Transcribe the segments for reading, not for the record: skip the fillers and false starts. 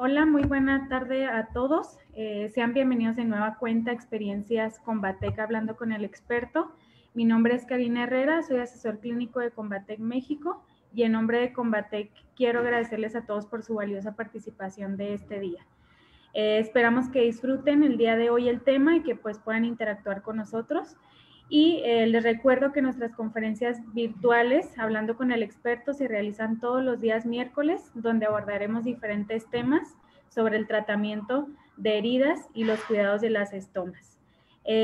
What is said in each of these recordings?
Hola, muy buena tarde a todos. Sean bienvenidos de nueva cuenta Experiencias Combatec hablando con el experto. Mi nombre es Karina Herrera, soy asesor clínico de Combatec México y en nombre de Combatec quiero agradecerles a todos por su valiosa participación de este día. Esperamos que disfruten el día de hoy el tema y que pues puedan interactuar con nosotros. Y les recuerdo que nuestras conferencias virtuales, hablando con el experto, se realizan todos los días miércoles, donde abordaremos diferentes temas sobre el tratamiento de heridas y los cuidados de las estomas.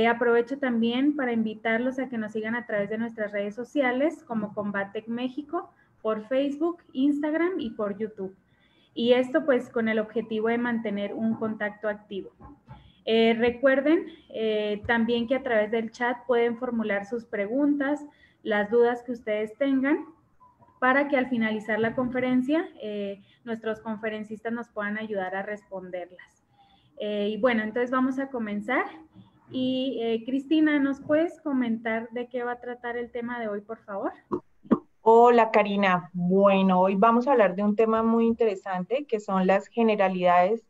Aprovecho también para invitarlos a que nos sigan a través de nuestras redes sociales como Combatec México, por Facebook, Instagram y por YouTube. Y esto pues con el objetivo de mantener un contacto activo. Recuerden también que a través del chat pueden formular sus preguntas, las dudas que ustedes tengan, para que al finalizar la conferencia nuestros conferencistas nos puedan ayudar a responderlas. Y bueno, entonces vamos a comenzar. Y Cristina, ¿nos puedes comentar de qué va a tratar el tema de hoy, por favor? Hola Karina, bueno, hoy vamos a hablar de un tema muy interesante que son las generalidades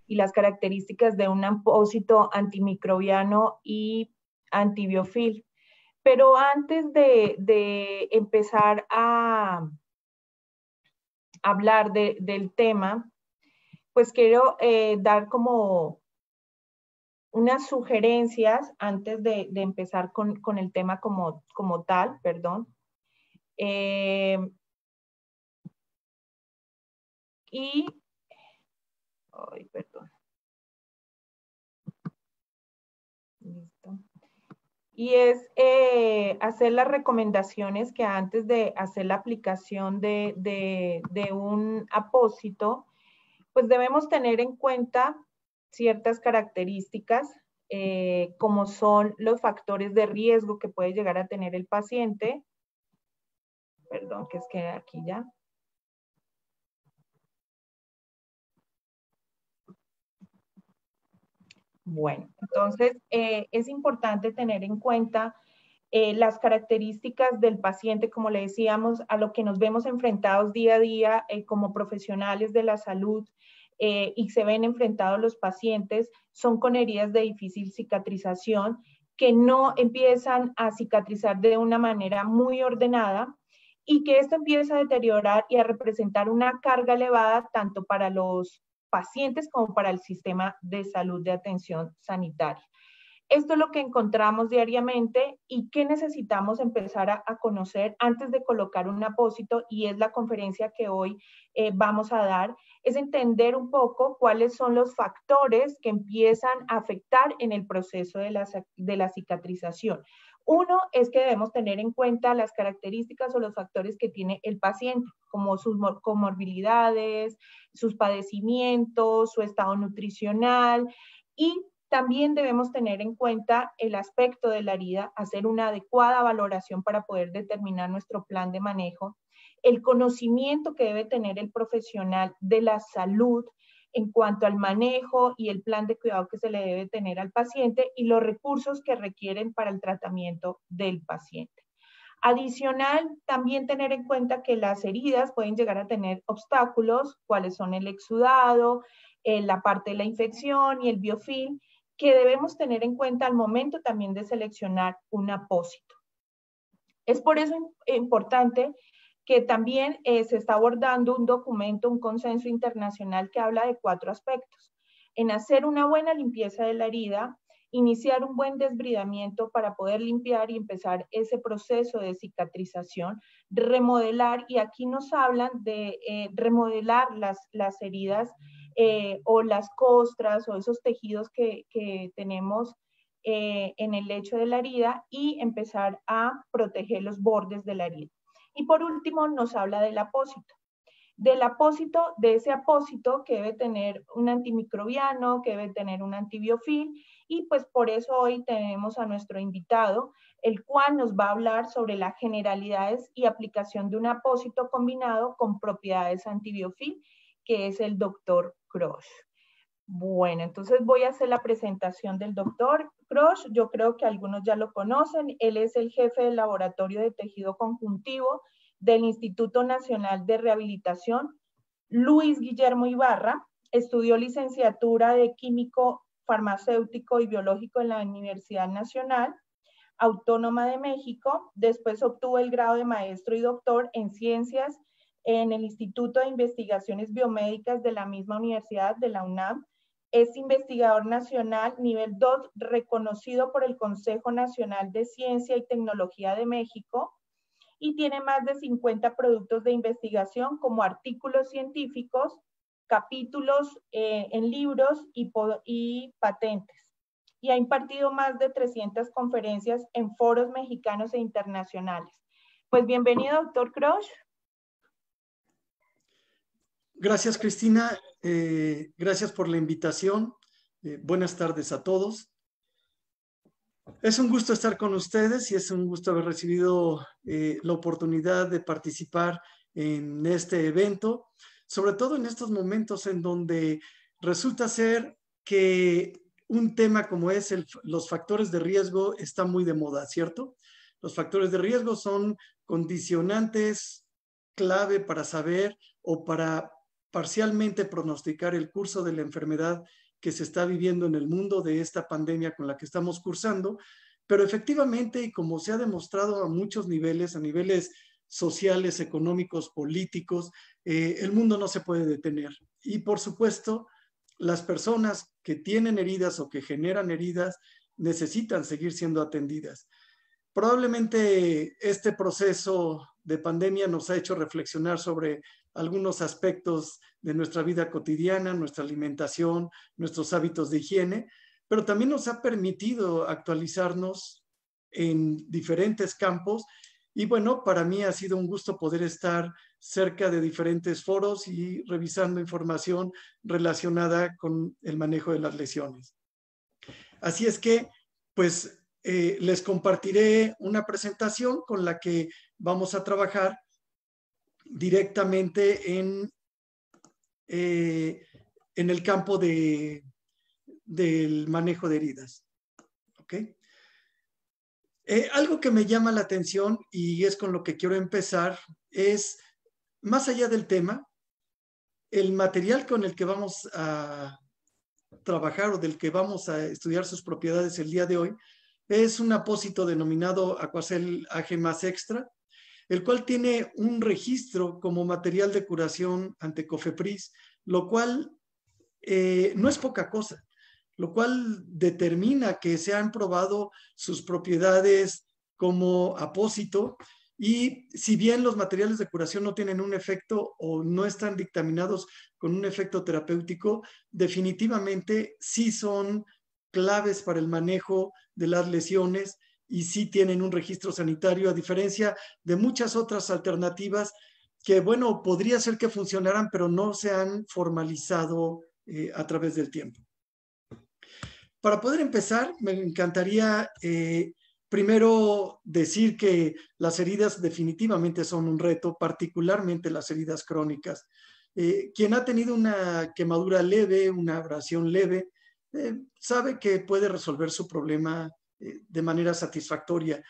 y las características de un apósito antimicrobiano y antibiofil. Pero antes de empezar a hablar del tema, pues quiero dar como unas sugerencias antes de empezar con el tema como tal, perdón. Eh, y Ay, perdón. Listo. Y es hacer las recomendaciones que antes de hacer la aplicación de un apósito, pues debemos tener en cuenta ciertas características, como son los factores de riesgo que puede llegar a tener el paciente. Perdón, que es que aquí ya. Bueno, entonces es importante tener en cuenta las características del paciente, como le decíamos, a lo que nos vemos enfrentados día a día como profesionales de la salud y se ven enfrentados los pacientes, son con heridas de difícil cicatrización que no empiezan a cicatrizar de una manera muy ordenada y que esto empieza a deteriorar y a representar una carga elevada tanto para los pacientes como para el sistema de salud de atención sanitaria. Esto es lo que encontramos diariamente y qué necesitamos empezar a conocer antes de colocar un apósito, y es la conferencia que hoy vamos a dar, es entender un poco cuáles son los factores que empiezan a afectar en el proceso de la cicatrización. Uno es que debemos tener en cuenta las características o los factores que tiene el paciente, como sus comorbilidades, sus padecimientos, su estado nutricional, y también debemos tener en cuenta el aspecto de la herida, hacer una adecuada valoración para poder determinar nuestro plan de manejo, el conocimiento que debe tener el profesional de la salud en cuanto al manejo y el plan de cuidado que se le debe tener al paciente y los recursos que requieren para el tratamiento del paciente. Adicional, también tener en cuenta que las heridas pueden llegar a tener obstáculos, cuáles son el exudado, la parte de la infección y el biofilm, que debemos tener en cuenta al momento también de seleccionar un apósito. Es por eso importante que también se está abordando un documento, un consenso internacional que habla de 4 aspectos. En hacer una buena limpieza de la herida, iniciar un buen desbridamiento para poder limpiar y empezar ese proceso de cicatrización, remodelar, y aquí nos hablan de remodelar las heridas o las costras o esos tejidos que tenemos en el lecho de la herida, y empezar a proteger los bordes de la herida. Y por último nos habla del apósito. De ese apósito que debe tener un antimicrobiano, que debe tener un antibiofil, y pues por eso hoy tenemos a nuestro invitado, el cual nos va a hablar sobre las generalidades y aplicación de un apósito combinado con propiedades antibiofil, que es el doctor Krosh. Bueno, entonces voy a hacer la presentación del doctor Krosh. Yo creo que algunos ya lo conocen. Él es el jefe del laboratorio de tejido conjuntivo del Instituto Nacional de Rehabilitación Luis Guillermo Ibarra. Estudió licenciatura de químico, farmacéutico y biológico en la Universidad Nacional Autónoma de México. Después obtuvo el grado de maestro y doctor en ciencias en el Instituto de Investigaciones Biomédicas de la misma universidad, de la UNAM. Es investigador nacional nivel 2, reconocido por el Consejo Nacional de Ciencia y Tecnología de México, y tiene más de 50 productos de investigación como artículos científicos, capítulos en libros y patentes. Y ha impartido más de 300 conferencias en foros mexicanos e internacionales. Pues bienvenido, doctor Krosch. Gracias, Cristina. Gracias por la invitación. Buenas tardes a todos. Es un gusto estar con ustedes y es un gusto haber recibido la oportunidad de participar en este evento, sobre todo en estos momentos en donde resulta ser que un tema como es los factores de riesgo está muy de moda, ¿cierto? Los factores de riesgo son condicionantes clave para saber o para parcialmente pronosticar el curso de la enfermedad que se está viviendo en el mundo, de esta pandemia con la que estamos cursando, pero efectivamente, y como se ha demostrado a muchos niveles, a niveles sociales, económicos, políticos, el mundo no se puede detener. Y por supuesto, las personas que tienen heridas o que generan heridas necesitan seguir siendo atendidas. Probablemente este proceso de pandemia nos ha hecho reflexionar sobre algunos aspectos de nuestra vida cotidiana, nuestra alimentación, nuestros hábitos de higiene, pero también nos ha permitido actualizarnos en diferentes campos. Y bueno, para mí ha sido un gusto poder estar cerca de diferentes foros y revisando información relacionada con el manejo de las lesiones. Así es que, pues, les compartiré una presentación con la que vamos a trabajar directamente en el campo del manejo de heridas. ¿Okay? Algo que me llama la atención y es con lo que quiero empezar es, más allá del tema, el material con el que vamos a trabajar o del que vamos a estudiar sus propiedades el día de hoy es un apósito denominado Aquacel AG más Extra, el cual tiene un registro como material de curación ante COFEPRIS, lo cual no es poca cosa, lo cual determina que se han probado sus propiedades como apósito. Y si bien los materiales de curación no tienen un efecto o no están dictaminados con un efecto terapéutico, definitivamente sí son claves para el manejo de las lesiones y sí tienen un registro sanitario, a diferencia de muchas otras alternativas que, bueno, podría ser que funcionaran, pero no se han formalizado a través del tiempo. Para poder empezar, me encantaría primero decir que las heridas definitivamente son un reto, particularmente las heridas crónicas. Quien ha tenido una quemadura leve, una abrasión leve, sabe que puede resolver su problema de manera satisfactoria,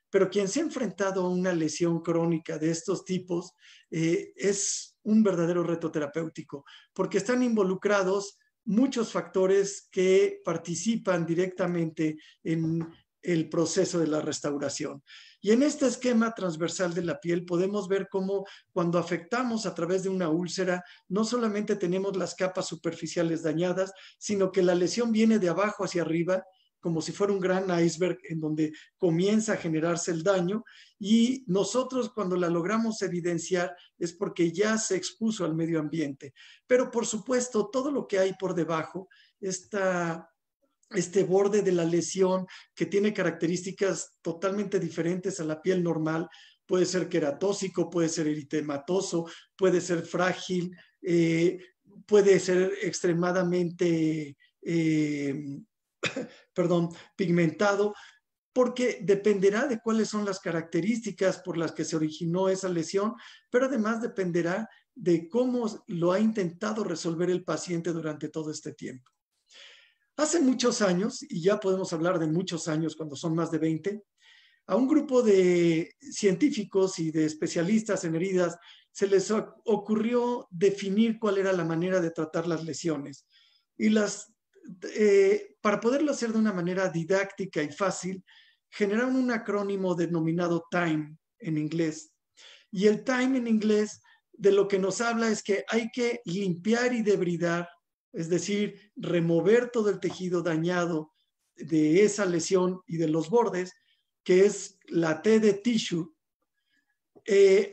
pero quien se ha enfrentado a una lesión crónica de estos tipos es un verdadero reto terapéutico, porque están involucrados muchos factores que participan directamente en el proceso de la restauración. Y en este esquema transversal de la piel podemos ver cómo cuando afectamos a través de una úlcera, no solamente tenemos las capas superficiales dañadas, sino que la lesión viene de abajo hacia arriba, como si fuera un gran iceberg en donde comienza a generarse el daño, y nosotros cuando la logramos evidenciar es porque ya se expuso al medio ambiente. Pero por supuesto, todo lo que hay por debajo, este borde de la lesión que tiene características totalmente diferentes a la piel normal, puede ser queratóxico, puede ser eritematoso, puede ser frágil, puede ser extremadamente pigmentado, porque dependerá de cuáles son las características por las que se originó esa lesión, pero además dependerá de cómo lo ha intentado resolver el paciente durante todo este tiempo. Hace muchos años, y ya podemos hablar de muchos años cuando son más de 20, a un grupo de científicos y de especialistas en heridas se les ocurrió definir cuál era la manera de tratar las lesiones. Y para poderlo hacer de una manera didáctica y fácil, generaron un acrónimo denominado TIME en inglés. Y el TIME en inglés de lo que nos habla es que hay que limpiar y debridar, es decir, remover todo el tejido dañado de esa lesión y de los bordes, que es la T de tissue.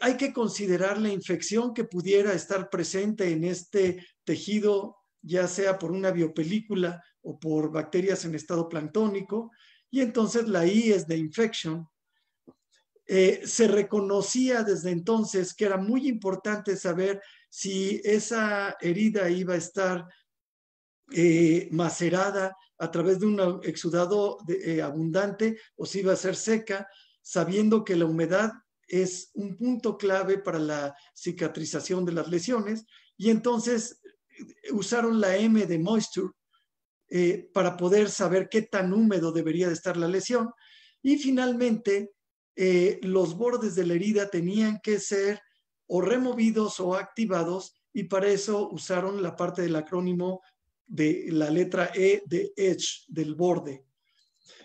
Hay que considerar la infección que pudiera estar presente en este tejido, ya sea por una biopelícula o por bacterias en estado planctónico, y entonces la I es de infection. Se reconocía desde entonces que era muy importante saber si esa herida iba a estar macerada a través de un exudado abundante o si iba a ser seca, sabiendo que la humedad es un punto clave para la cicatrización de las lesiones, y entonces usaron la M de moisture para poder saber qué tan húmedo debería de estar la lesión, y finalmente los bordes de la herida tenían que ser o removidos o activados, y para eso usaron la parte del acrónimo de la letra E de edge, del borde.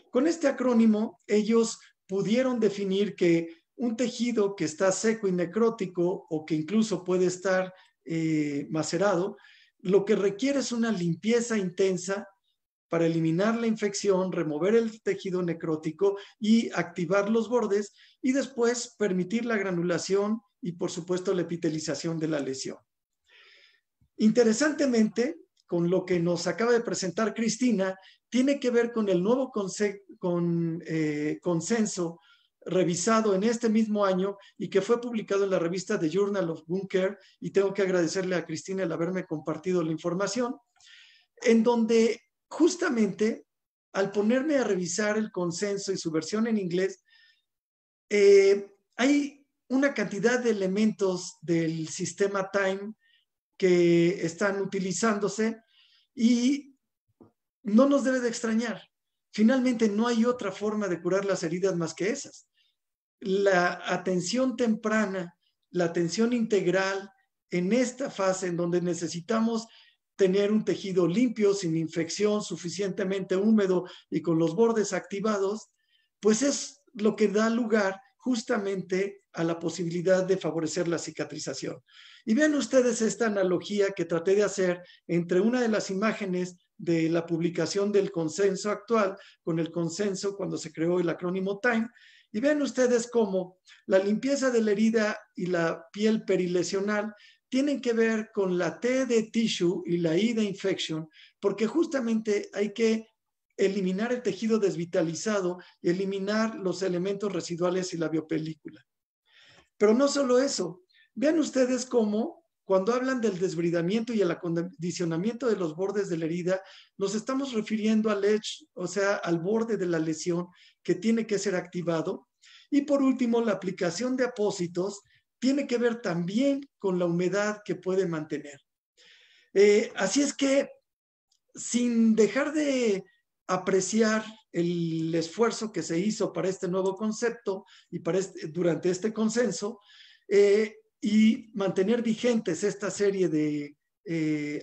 Con este acrónimo ellos pudieron definir que un tejido que está seco y necrótico o que incluso puede estar macerado, lo que requiere es una limpieza intensa para eliminar la infección, remover el tejido necrótico y activar los bordes, y después permitir la granulación y, por supuesto, la epitelización de la lesión. Interesantemente, con lo que nos acaba de presentar Cristina, tiene que ver con el nuevo consenso revisado en este mismo año y que fue publicado en la revista The Journal of Wound Care, y tengo que agradecerle a Cristina el haberme compartido la información, en donde justamente al ponerme a revisar el consenso y su versión en inglés, hay una cantidad de elementos del sistema TIME que están utilizándose y no nos debe de extrañar. Finalmente no hay otra forma de curar las heridas más que esas. La atención temprana, la atención integral en esta fase en donde necesitamos tener un tejido limpio, sin infección, suficientemente húmedo y con los bordes activados, pues es lo que da lugar justamente a la posibilidad de favorecer la cicatrización. Y vean ustedes esta analogía que traté de hacer entre una de las imágenes de la publicación del consenso actual con el consenso cuando se creó el acrónimo TIME, y vean ustedes cómo la limpieza de la herida y la piel perilesional tienen que ver con la T de tissue y la I de infection, porque justamente hay que eliminar el tejido desvitalizado y eliminar los elementos residuales y la biopelícula. Pero no solo eso, vean ustedes cómo cuando hablan del desbridamiento y el acondicionamiento de los bordes de la herida, nos estamos refiriendo al edge, o sea, al borde de la lesión que tiene que ser activado. Y por último, la aplicación de apósitos tiene que ver también con la humedad que puede mantener. Así es que, sin dejar de apreciar el esfuerzo que se hizo para este nuevo concepto y para durante este consenso, y mantener vigentes esta serie de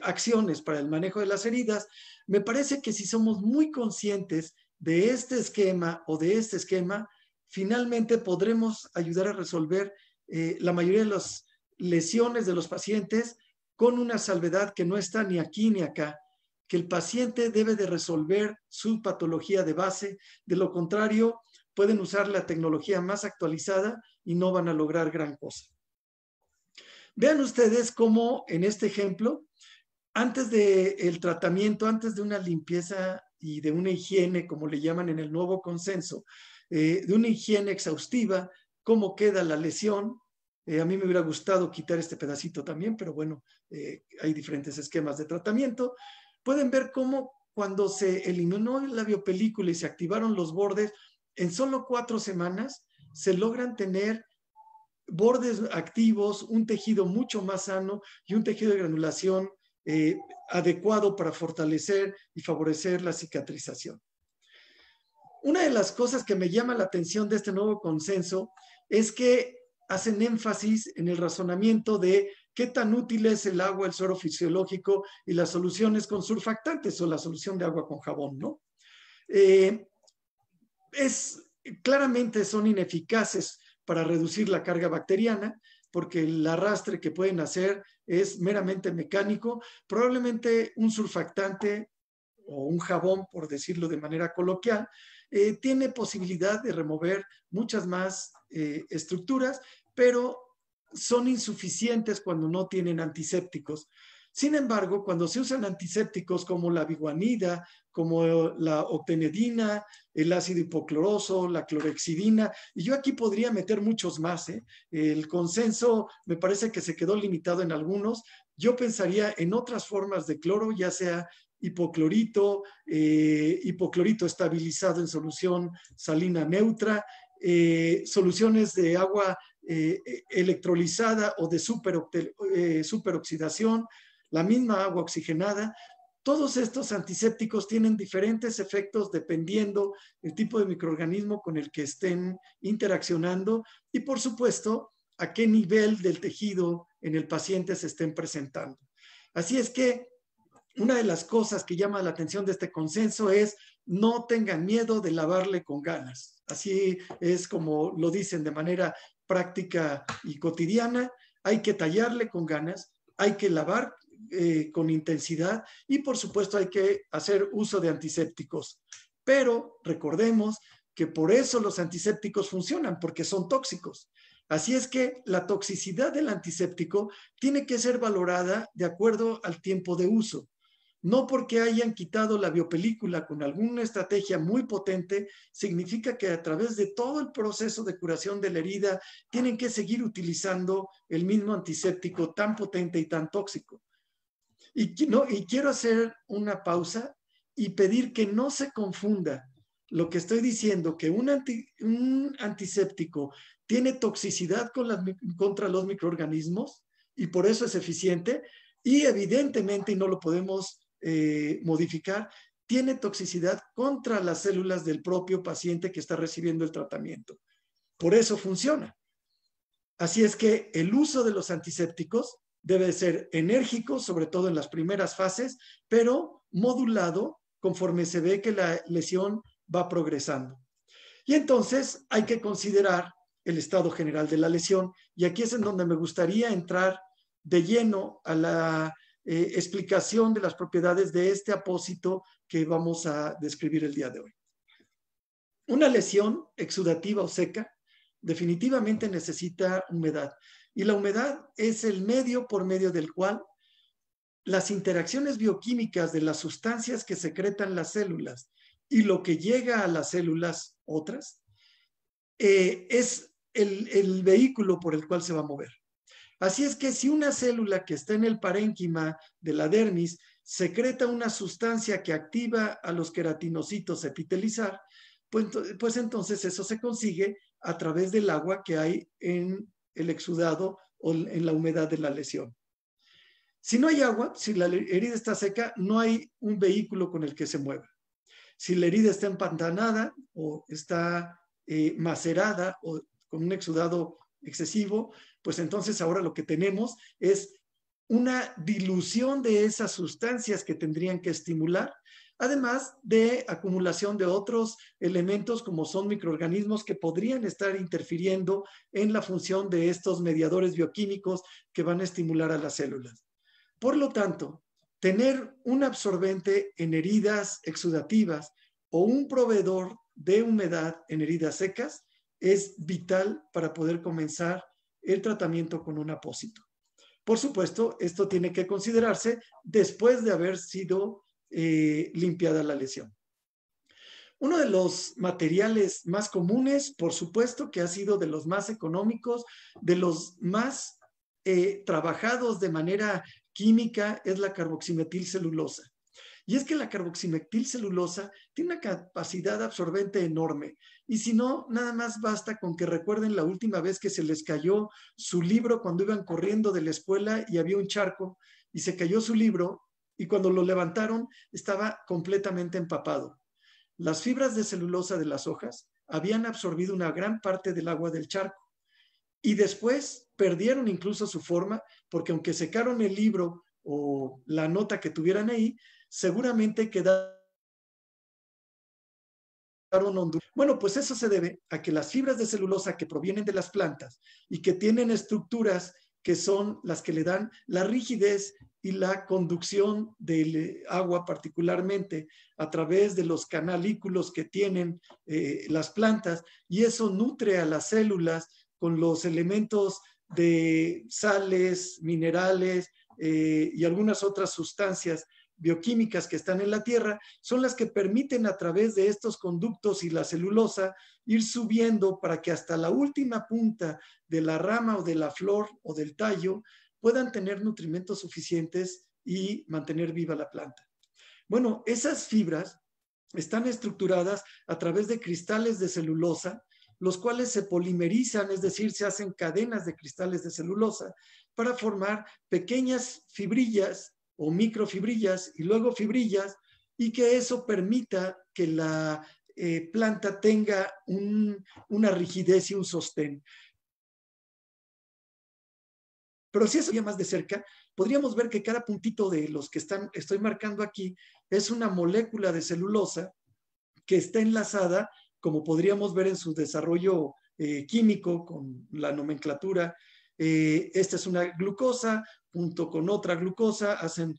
acciones para el manejo de las heridas, me parece que si somos muy conscientes de este esquema o de este esquema, finalmente podremos ayudar a resolver la mayoría de las lesiones de los pacientes con una salvedad que no está ni aquí ni acá, que el paciente debe de resolver su patología de base. De lo contrario, pueden usar la tecnología más actualizada y no van a lograr gran cosa. Vean ustedes cómo en este ejemplo, antes del tratamiento, antes de una limpieza y de una higiene, como le llaman en el nuevo consenso, de una higiene exhaustiva, cómo queda la lesión. A mí me hubiera gustado quitar este pedacito también, pero bueno, hay diferentes esquemas de tratamiento. Pueden ver cómo cuando se eliminó la biopelícula y se activaron los bordes, en solo 4 semanas se logran tener bordes activos, un tejido mucho más sano y un tejido de granulación adecuado para fortalecer y favorecer la cicatrización. Una de las cosas que me llama la atención de este nuevo consenso es que hacen énfasis en el razonamiento de qué tan útil es el agua, el suero fisiológico y las soluciones con surfactantes o la solución de agua con jabón, ¿no? Claramente son ineficaces para reducir la carga bacteriana, porque el arrastre que pueden hacer es meramente mecánico. Probablemente un surfactante o un jabón, por decirlo de manera coloquial, tiene posibilidad de remover muchas más estructuras, pero son insuficientes cuando no tienen antisépticos. Sin embargo, cuando se usan antisépticos como la biguanida, como la octenedina, el ácido hipocloroso, la clorhexidina, y yo aquí podría meter muchos más, ¿eh? El consenso me parece que se quedó limitado en algunos. Yo pensaría en otras formas de cloro, ya sea hipoclorito, hipoclorito estabilizado en solución salina neutra, soluciones de agua electrolizada o de superoxidación, la misma agua oxigenada. Todos estos antisépticos tienen diferentes efectos dependiendo del tipo de microorganismo con el que estén interaccionando y, por supuesto, a qué nivel del tejido en el paciente se estén presentando. Así es que una de las cosas que llama la atención de este consenso es no tengan miedo de lavarle con ganas. Así es como lo dicen de manera práctica y cotidiana. Hay que tallarle con ganas, hay que lavar con intensidad y por supuesto hay que hacer uso de antisépticos. Pero recordemos que por eso los antisépticos funcionan, porque son tóxicos. Así es que la toxicidad del antiséptico tiene que ser valorada de acuerdo al tiempo de uso. No porque hayan quitado la biopelícula con alguna estrategia muy potente, significa que a través de todo el proceso de curación de la herida tienen que seguir utilizando el mismo antiséptico tan potente y tan tóxico. Y quiero hacer una pausa y pedir que no se confunda lo que estoy diciendo, que un antiséptico tiene toxicidad contra los microorganismos y por eso es eficiente y evidentemente, y no lo podemos modificar, tiene toxicidad contra las células del propio paciente que está recibiendo el tratamiento. Por eso funciona. Así es que el uso de los antisépticos debe ser enérgico, sobre todo en las primeras fases, pero modulado conforme se ve que la lesión va progresando. Y entonces hay que considerar el estado general de la lesión, y aquí es en donde me gustaría entrar de lleno a la explicación de las propiedades de este apósito que vamos a describir el día de hoy. Una lesión exudativa o seca definitivamente necesita humedad, y la humedad es el medio por medio del cual las interacciones bioquímicas de las sustancias que secretan las células y lo que llega a las células otras es el vehículo por el cual se va a mover. Así es que si una célula que está en el parénquima de la dermis secreta una sustancia que activa a los queratinocitos a epitelizar, pues entonces eso se consigue a través del agua que hay en el exudado o en la humedad de la lesión. Si no hay agua, si la herida está seca, no hay un vehículo con el que se mueva. Si la herida está empantanada o está macerada o con un exudado excesivo, pues entonces ahora lo que tenemos es una dilución de esas sustancias que tendrían que estimular, además de acumulación de otros elementos como son microorganismos que podrían estar interfiriendo en la función de estos mediadores bioquímicos que van a estimular a las células. Por lo tanto, tener un absorbente en heridas exudativas o un proveedor de humedad en heridas secas es vital para poder comenzar el tratamiento con un apósito. Por supuesto, esto tiene que considerarse después de haber sido limpiada la lesión. Uno de los materiales más comunes, por supuesto, que ha sido de los más económicos, de los más trabajados de manera química, es la carboximetilcelulosa. Y es que la carboximetilcelulosa tiene una capacidad absorbente enorme. Y si no, nada más basta con que recuerden la última vez que se les cayó su libro cuando iban corriendo de la escuela y había un charco y se cayó su libro y cuando lo levantaron estaba completamente empapado. Las fibras de celulosa de las hojas habían absorbido una gran parte del agua del charco. y después perdieron incluso su forma, porque aunque secaron el libro o la nota que tuvieran ahí, seguramente quedaron ondulantes. Bueno, pues eso se debe a que las fibras de celulosa que provienen de las plantas y que tienen estructuras que son las que le dan la rigidez y la conducción del agua, particularmente a través de los canalículos que tienen las plantas, y eso nutre a las células con los elementos de sales, minerales y algunas otras sustancias bioquímicas que están en la tierra, son las que permiten a través de estos conductos y la celulosa ir subiendo para que hasta la última punta de la rama o de la flor o del tallo puedan tener nutrimentos suficientes y mantener viva la planta. Bueno, esas fibras están estructuradas a través de cristales de celulosa, los cuales se polimerizan, es decir, se hacen cadenas de cristales de celulosa para formar pequeñas fibrillas o microfibrillas y luego fibrillas, y que eso permita que la planta tenga una rigidez y un sostén. Pero si eso veía más de cerca, podríamos ver que cada puntito de los que estoy marcando aquí es una molécula de celulosa que está enlazada, como podríamos ver en su desarrollo químico con la nomenclatura. Esta es una glucosa, junto con otra glucosa hacen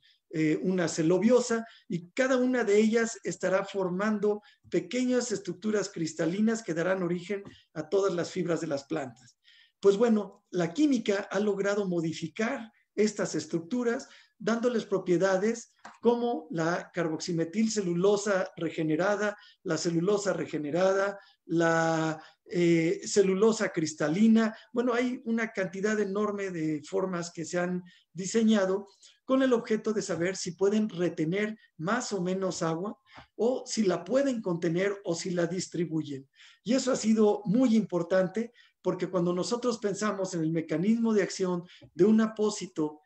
una celobiosa, y cada una de ellas estará formando pequeñas estructuras cristalinas que darán origen a todas las fibras de las plantas. Pues bueno, la química ha logrado modificar estas estructuras, dándoles propiedades como la carboximetilcelulosa regenerada, la celulosa regenerada, la celulosa cristalina. Bueno, hay una cantidad enorme de formas que se han diseñado con el objeto de saber si pueden retener más o menos agua, o si la pueden contener o si la distribuyen. Y eso ha sido muy importante, porque cuando nosotros pensamos en el mecanismo de acción de un apósito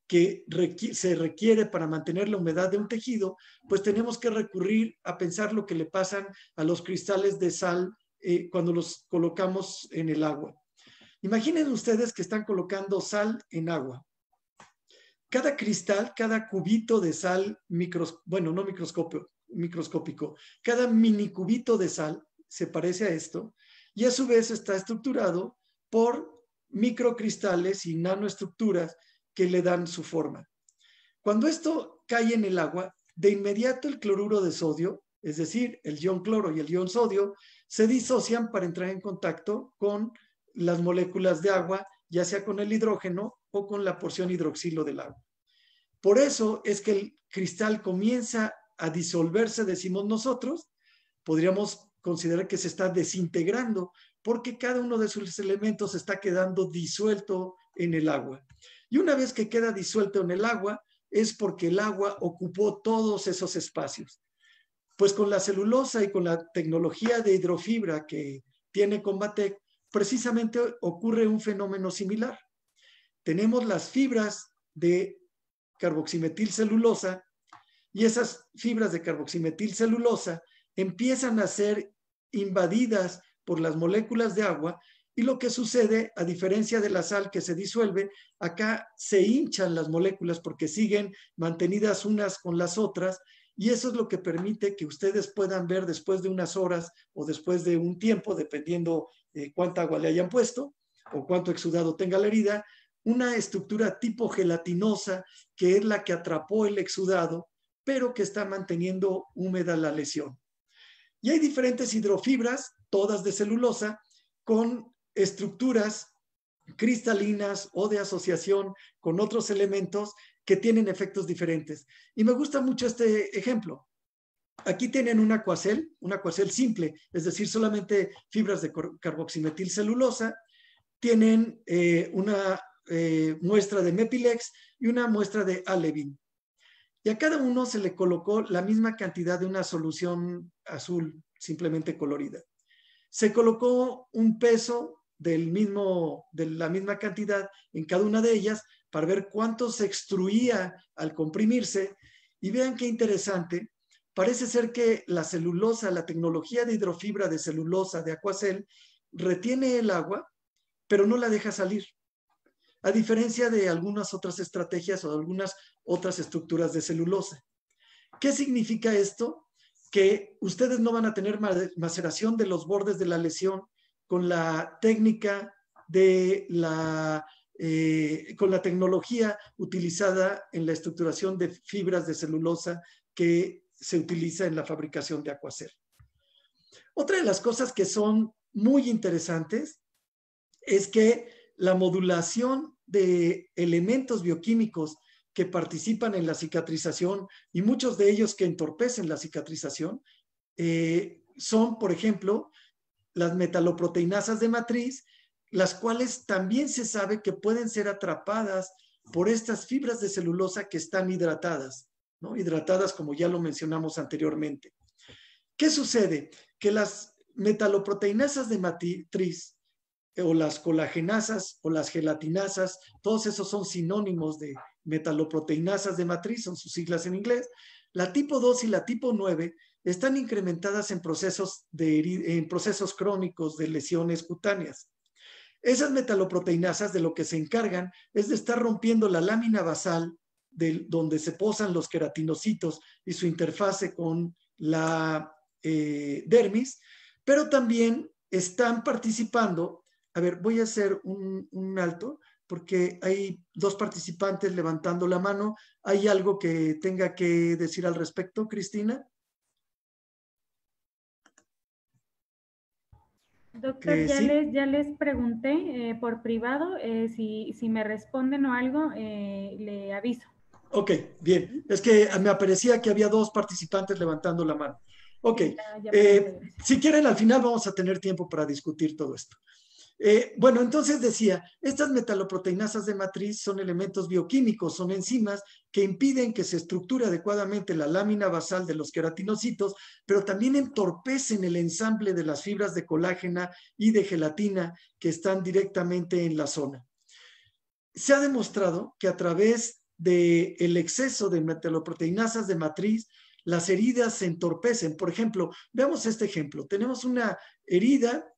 que se requiere para mantener la humedad de un tejido, pues tenemos que recurrir a pensar lo que le pasan a los cristales de sal cuando los colocamos en el agua. Imaginen ustedes que están colocando sal en agua. Cada cristal, cada cubito de sal, no microscópico, cada mini cubito de sal se parece a esto, y a su vez está estructurado por microcristales y nanoestructuras que le dan su forma. Cuando esto cae en el agua, de inmediato el cloruro de sodio, es decir, el ion cloro y el ion sodio, se disocian para entrar en contacto con las moléculas de agua, ya sea con el hidrógeno o con la porción hidroxilo del agua. Por eso es que el cristal comienza a disolverse, decimos nosotros. Podríamos considerar que se está desintegrando, porque cada uno de sus elementos está quedando disuelto en el agua. Y una vez que queda disuelto en el agua, es porque el agua ocupó todos esos espacios. Pues con la celulosa y con la tecnología de hidrofibra que tiene Convatec, precisamente ocurre un fenómeno similar. Tenemos las fibras de carboximetilcelulosa, y esas fibras de carboximetilcelulosa empiezan a ser invadidas por las moléculas de agua, y lo que sucede, a diferencia de la sal que se disuelve, acá se hinchan las moléculas porque siguen mantenidas unas con las otras, y eso es lo que permite que ustedes puedan ver después de unas horas o después de un tiempo, dependiendo cuánta agua le hayan puesto o cuánto exudado tenga la herida, una estructura tipo gelatinosa que es la que atrapó el exudado, pero que está manteniendo húmeda la lesión. Y hay diferentes hidrofibras, todas de celulosa, con estructuras cristalinas o de asociación con otros elementos que tienen efectos diferentes. Y me gusta mucho este ejemplo. Aquí tienen un acuacel simple, es decir, solamente fibras de carboximetilcelulosa. Tienen una muestra de Mepilex y una muestra de Alevin. Y a cada uno se le colocó la misma cantidad de una solución azul, simplemente colorida. Se colocó un peso de la misma cantidad en cada una de ellas para ver cuánto se extruía al comprimirse. Y vean qué interesante, parece ser que la celulosa, la tecnología de hidrofibra de celulosa de Aquacel, retiene el agua, pero no la deja salir. A diferencia de algunas otras estrategias o de algunas otras estructuras de celulosa. ¿Qué significa esto? Que ustedes no van a tener maceración de los bordes de la lesión con la técnica de con la tecnología utilizada en la estructuración de fibras de celulosa que se utiliza en la fabricación de Aquacel. Otra de las cosas que son muy interesantes es que la modulación de elementos bioquímicos que participan en la cicatrización y muchos de ellos que entorpecen la cicatrización son, por ejemplo, las metaloproteinasas de matriz, las cuales también se sabe que pueden ser atrapadas por estas fibras de celulosa que están hidratadas, ¿no? Hidratadas como ya lo mencionamos anteriormente. ¿Qué sucede? Que las metaloproteinasas de matriz o las colagenasas o las gelatinasas, todos esos son sinónimos de metaloproteinasas de matriz, son sus siglas en inglés. La tipo 2 y la tipo 9 están incrementadas en procesos crónicos de lesiones cutáneas. Esas metaloproteinasas de lo que se encargan es de estar rompiendo la lámina basal donde se posan los queratinocitos y su interfase con la dermis, pero también están participando. A ver, voy a hacer un alto porque hay dos participantes levantando la mano. ¿Hay algo que tenga que decir al respecto, Cristina? Doctor, ya les pregunté por privado, si me responden o algo, le aviso. Ok, bien. Es que me aparecía que había dos participantes levantando la mano. Ok, si quieren, al final vamos a tener tiempo para discutir todo esto. Bueno, entonces decía, estas metaloproteinasas de matriz son elementos bioquímicos, son enzimas que impiden que se estructure adecuadamente la lámina basal de los queratinocitos, pero también entorpecen el ensamble de las fibras de colágena y de gelatina que están directamente en la zona. Se ha demostrado que a través del exceso de metaloproteinasas de matriz, las heridas se entorpecen. Por ejemplo, veamos este ejemplo. Tenemos una herida.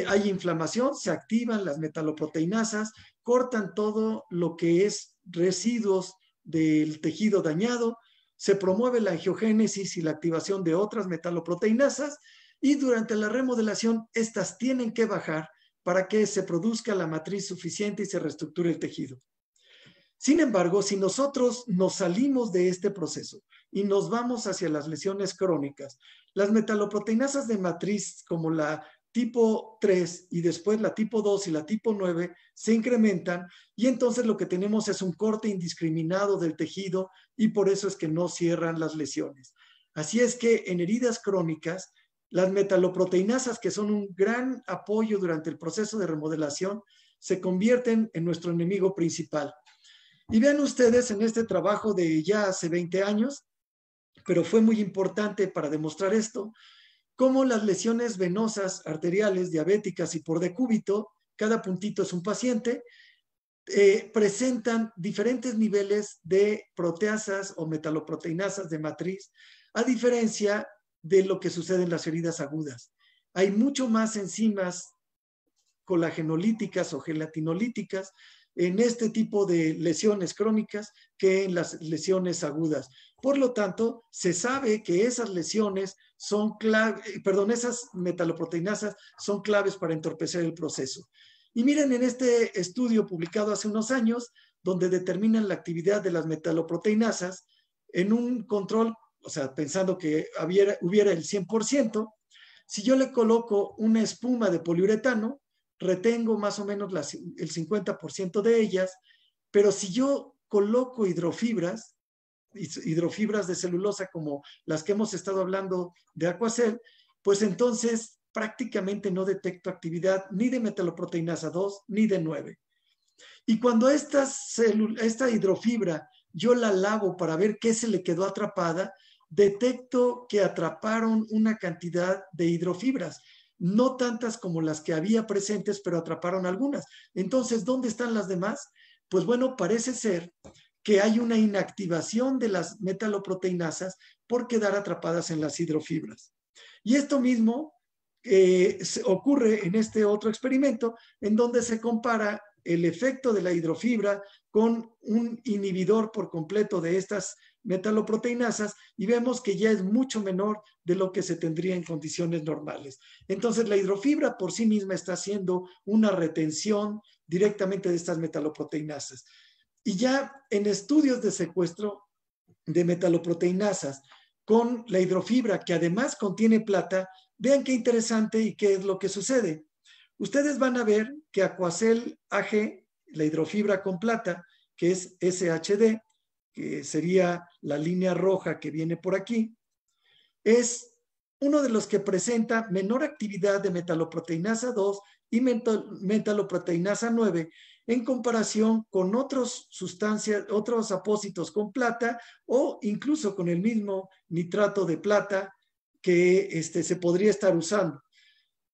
Hay inflamación, se activan las metaloproteinasas, cortan todo lo que es residuos del tejido dañado, se promueve la angiogénesis y la activación de otras metaloproteinasas y durante la remodelación estas tienen que bajar para que se produzca la matriz suficiente y se reestructure el tejido. Sin embargo, si nosotros nos salimos de este proceso y nos vamos hacia las lesiones crónicas, las metaloproteinasas de matriz como la tipo 3 y después la tipo 2 y la tipo 9 se incrementan y entonces lo que tenemos es un corte indiscriminado del tejido y por eso es que no cierran las lesiones. Así es que en heridas crónicas, las metaloproteinasas, que son un gran apoyo durante el proceso de remodelación, se convierten en nuestro enemigo principal. Y vean ustedes en este trabajo de ya hace 20 años, pero fue muy importante para demostrar esto, cómo las lesiones venosas, arteriales, diabéticas y por decúbito, cada puntito es un paciente, presentan diferentes niveles de proteasas o metaloproteinasas de matriz, a diferencia de lo que sucede en las heridas agudas. Hay mucho más enzimas colagenolíticas o gelatinolíticas en este tipo de lesiones crónicas que en las lesiones agudas. Por lo tanto, se sabe que esas lesiones son esas metaloproteinasas son claves para entorpecer el proceso. Y miren en este estudio publicado hace unos años, donde determinan la actividad de las metaloproteinasas en un control, o sea, pensando que hubiera el 100%, si yo le coloco una espuma de poliuretano, retengo más o menos el 50% de ellas, pero si yo coloco hidrofibras de celulosa como las que hemos estado hablando de Aquacel, pues entonces prácticamente no detecto actividad ni de metaloproteinasa 2 ni de 9. Y cuando esta hidrofibra yo la lavo para ver qué se le quedó atrapada, detecto que atraparon una cantidad de hidrofibras, no tantas como las que había presentes, pero atraparon algunas. Entonces, ¿dónde están las demás? Pues bueno, parece ser que hay una inactivación de las metaloproteinasas por quedar atrapadas en las hidrofibras. Y esto mismo ocurre en este otro experimento, en donde se compara el efecto de la hidrofibra con un inhibidor por completo de estas metaloproteinasas, y vemos que ya es mucho menor de lo que se tendría en condiciones normales. Entonces, la hidrofibra por sí misma está haciendo una retención directamente de estas metaloproteinasas. Y ya en estudios de secuestro de metaloproteinasas con la hidrofibra, que además contiene plata, vean qué interesante y qué es lo que sucede. Ustedes van a ver que Aquacel AG, la hidrofibra con plata, que es SHD, que sería la línea roja que viene por aquí, es uno de los que presenta menor actividad de metaloproteinasa 2 y metaloproteinasa 9 en comparación con otros apósitos con plata o incluso con el mismo nitrato de plata que se podría estar usando.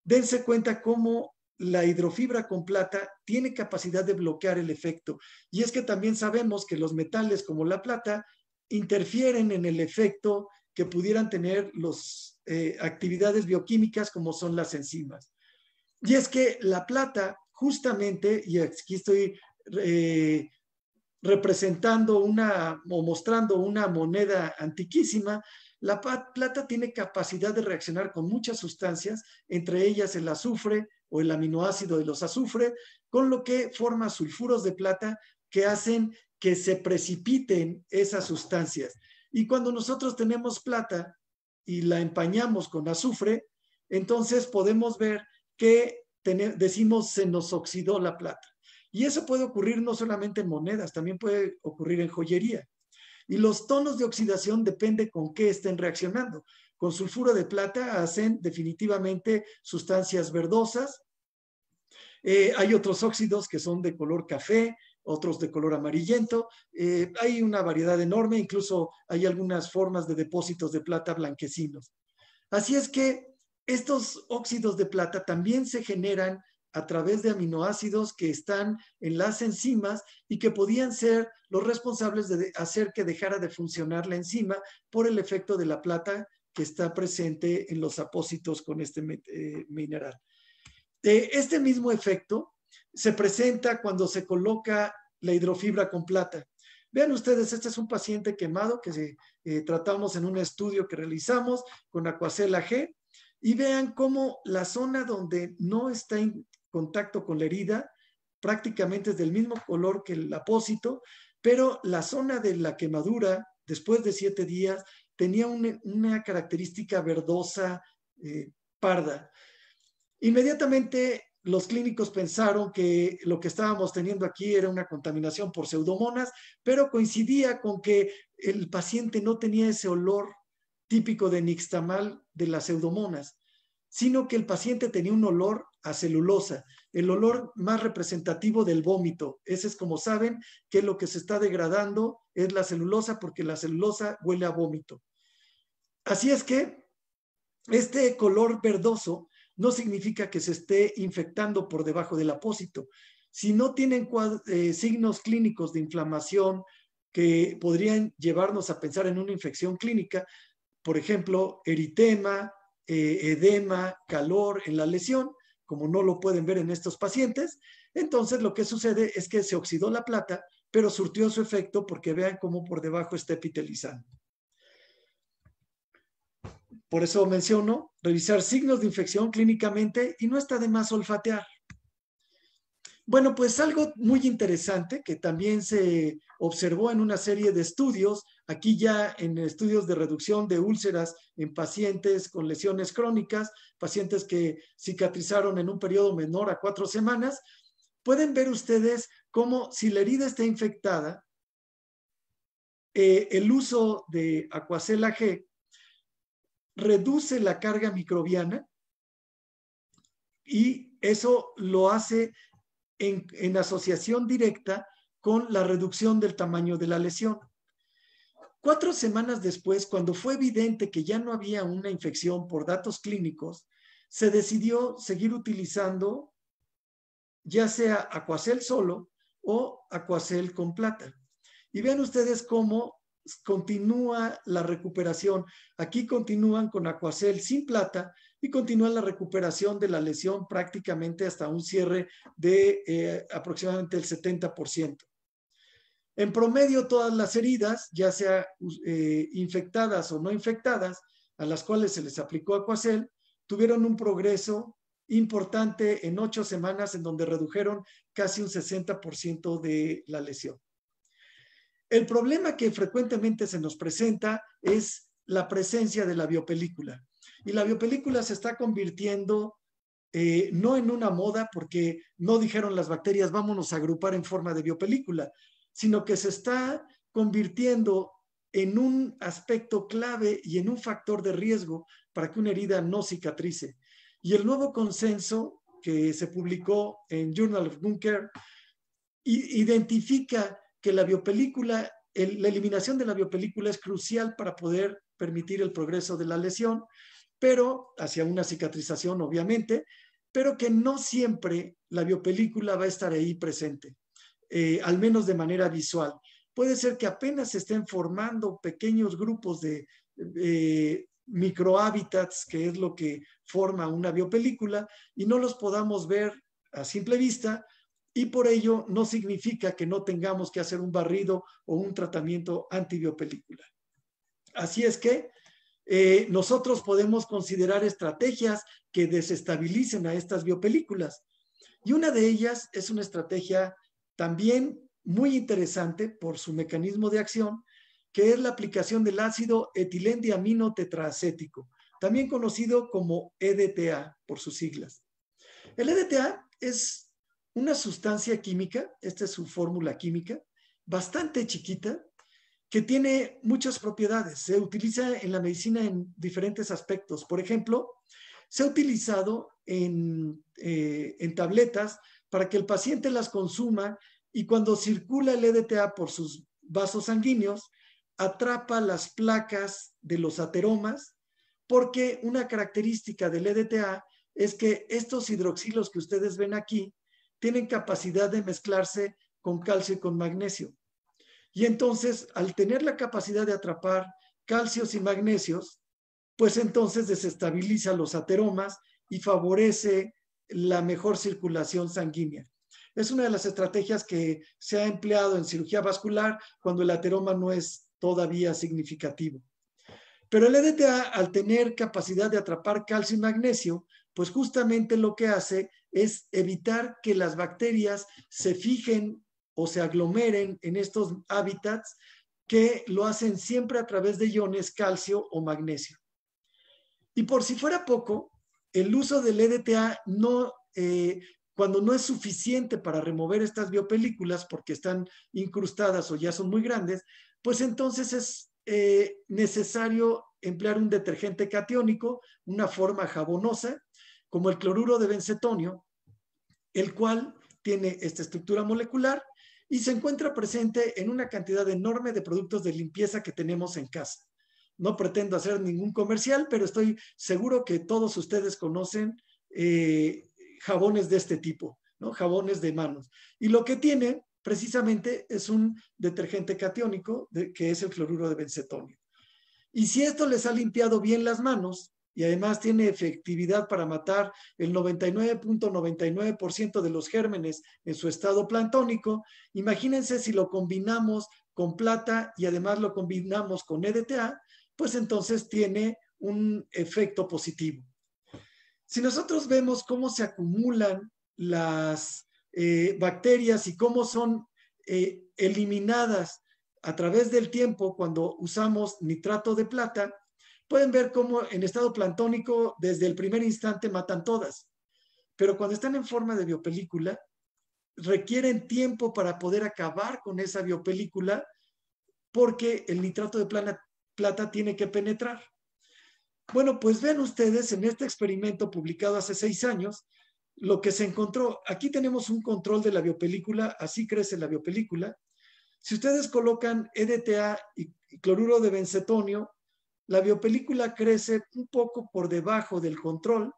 Dense cuenta cómo la hidrofibra con plata tiene capacidad de bloquear el efecto. Y es que también sabemos que los metales como la plata interfieren en el efecto que pudieran tener las actividades bioquímicas como son las enzimas. Y es que la plata, justamente, y aquí estoy representando o mostrando una moneda antiquísima, la plata tiene capacidad de reaccionar con muchas sustancias, entre ellas el azufre o el aminoácido de los azufres, con lo que forma sulfuros de plata que hacen que se precipiten esas sustancias. Y cuando nosotros tenemos plata y la empañamos con azufre, entonces podemos ver que decimos se nos oxidó la plata. Y eso puede ocurrir no solamente en monedas, también puede ocurrir en joyería. Y los tonos de oxidación depende con qué estén reaccionando. Con sulfuro de plata hacen definitivamente sustancias verdosas. Hay otros óxidos que son de color café, otros de color amarillento. Hay una variedad enorme, incluso hay algunas formas de depósitos de plata blanquecinos. Así es que estos óxidos de plata también se generan a través de aminoácidos que están en las enzimas y que podían ser los responsables de hacer que dejara de funcionar la enzima por el efecto de la plata que está presente en los apósitos con este mineral. Este mismo efecto se presenta cuando se coloca la hidrofibra con plata. Vean ustedes, este es un paciente quemado que tratamos en un estudio que realizamos con Aquacel AG, y vean cómo la zona donde no está en contacto con la herida prácticamente es del mismo color que el apósito, pero la zona de la quemadura después de 7 días tenía una característica verdosa parda. Inmediatamente los clínicos pensaron que lo que estábamos teniendo aquí era una contaminación por pseudomonas, pero coincidía con que el paciente no tenía ese olor típico de nixtamal de las pseudomonas, sino que el paciente tenía un olor a celulosa, el olor más representativo del vómito. Ese es, como saben, que lo que se está degradando es la celulosa, porque la celulosa huele a vómito. Así es que este color verdoso no significa que se esté infectando por debajo del apósito. Si no tienen signos clínicos de inflamación que podrían llevarnos a pensar en una infección clínica, por ejemplo, eritema, edema, calor en la lesión, como no lo pueden ver en estos pacientes, entonces lo que sucede es que se oxidó la plata, pero surtió su efecto porque vean cómo por debajo está epitelizando. Por eso menciono revisar signos de infección clínicamente, y no está de más olfatear. Bueno, pues algo muy interesante que también se observó en una serie de estudios, aquí ya en estudios de reducción de úlceras en pacientes con lesiones crónicas, pacientes que cicatrizaron en un periodo menor a 4 semanas, pueden ver ustedes cómo si la herida está infectada, el uso de Aquacel AG reduce la carga microbiana, y eso lo hace en asociación directa con la reducción del tamaño de la lesión. 4 semanas después, cuando fue evidente que ya no había una infección por datos clínicos, se decidió seguir utilizando ya sea Aquacel solo o Aquacel con plata. Y vean ustedes cómo continúa la recuperación. Aquí continúan con Aquacel sin plata y continúa la recuperación de la lesión prácticamente hasta un cierre de aproximadamente el 70%. En promedio, todas las heridas, ya sea infectadas o no infectadas, a las cuales se les aplicó Aquacel, tuvieron un progreso importante en 8 semanas, en donde redujeron casi un 60% de la lesión. El problema que frecuentemente se nos presenta es la presencia de la biopelícula. Y la biopelícula se está convirtiendo no en una moda, porque no dijeron las bacterias vámonos a agrupar en forma de biopelícula, sino que se está convirtiendo en un aspecto clave y en un factor de riesgo para que una herida no cicatrice. Y el nuevo consenso que se publicó en Journal of Wound Care identifica que la biopelícula, la eliminación de la biopelícula es crucial para poder permitir el progreso de la lesión, pero hacia una cicatrización, obviamente, pero que no siempre la biopelícula va a estar ahí presente, al menos de manera visual. Puede ser que apenas se estén formando pequeños grupos de microhábitats, que es lo que forma una biopelícula, y no los podamos ver a simple vista, y por ello no significa que no tengamos que hacer un barrido o un tratamiento antibiopelícula. Así es que nosotros podemos considerar estrategias que desestabilicen a estas biopelículas. Y una de ellas es una estrategia también muy interesante por su mecanismo de acción, que es la aplicación del ácido etilendiamino tetraacético, también conocido como EDTA por sus siglas. El EDTA es una sustancia química, esta es su fórmula química, bastante chiquita, que tiene muchas propiedades. Se utiliza en la medicina en diferentes aspectos. Por ejemplo, se ha utilizado en tabletas para que el paciente las consuma, y cuando circula el EDTA por sus vasos sanguíneos, atrapa las placas de los ateromas, porque una característica del EDTA es que estos hidroxilos que ustedes ven aquí tienen capacidad de mezclarse con calcio y con magnesio. Y entonces, al tener la capacidad de atrapar calcios y magnesios, pues entonces desestabiliza los ateromas y favorece la mejor circulación sanguínea. Es una de las estrategias que se ha empleado en cirugía vascular cuando el ateroma no es todavía significativo. Pero el EDTA, al tener capacidad de atrapar calcio y magnesio, pues justamente lo que hace es evitar que las bacterias se fijen o se aglomeren en estos hábitats, que lo hacen siempre a través de iones calcio o magnesio. Y por si fuera poco, el uso del EDTA cuando no es suficiente para remover estas biopelículas porque están incrustadas o ya son muy grandes, pues entonces es necesario emplear un detergente catiónico, una forma jabonosa, como el cloruro de bencetonio, el cual tiene esta estructura molecular y se encuentra presente en una cantidad enorme de productos de limpieza que tenemos en casa. No pretendo hacer ningún comercial, pero estoy seguro que todos ustedes conocen jabones de este tipo, ¿no? Jabones de manos. Y lo que tiene precisamente es un detergente catiónico, que es el cloruro de bencetonio. Y si esto les ha limpiado bien las manos, y además tiene efectividad para matar el 99.99% de los gérmenes en su estado planctónico, imagínense si lo combinamos con plata y además lo combinamos con EDTA, pues entonces tiene un efecto positivo. Si nosotros vemos cómo se acumulan las bacterias y cómo son eliminadas a través del tiempo cuando usamos nitrato de plata, pueden ver cómo en estado planctónico desde el primer instante matan todas, pero cuando están en forma de biopelícula requieren tiempo para poder acabar con esa biopelícula, porque el nitrato de plata tiene que penetrar. Bueno, pues ven ustedes en este experimento publicado hace 6 años lo que se encontró. Aquí tenemos un control de la biopelícula, así crece la biopelícula. Si ustedes colocan EDTA y cloruro de bencetonio, la biopelícula crece un poco por debajo del control.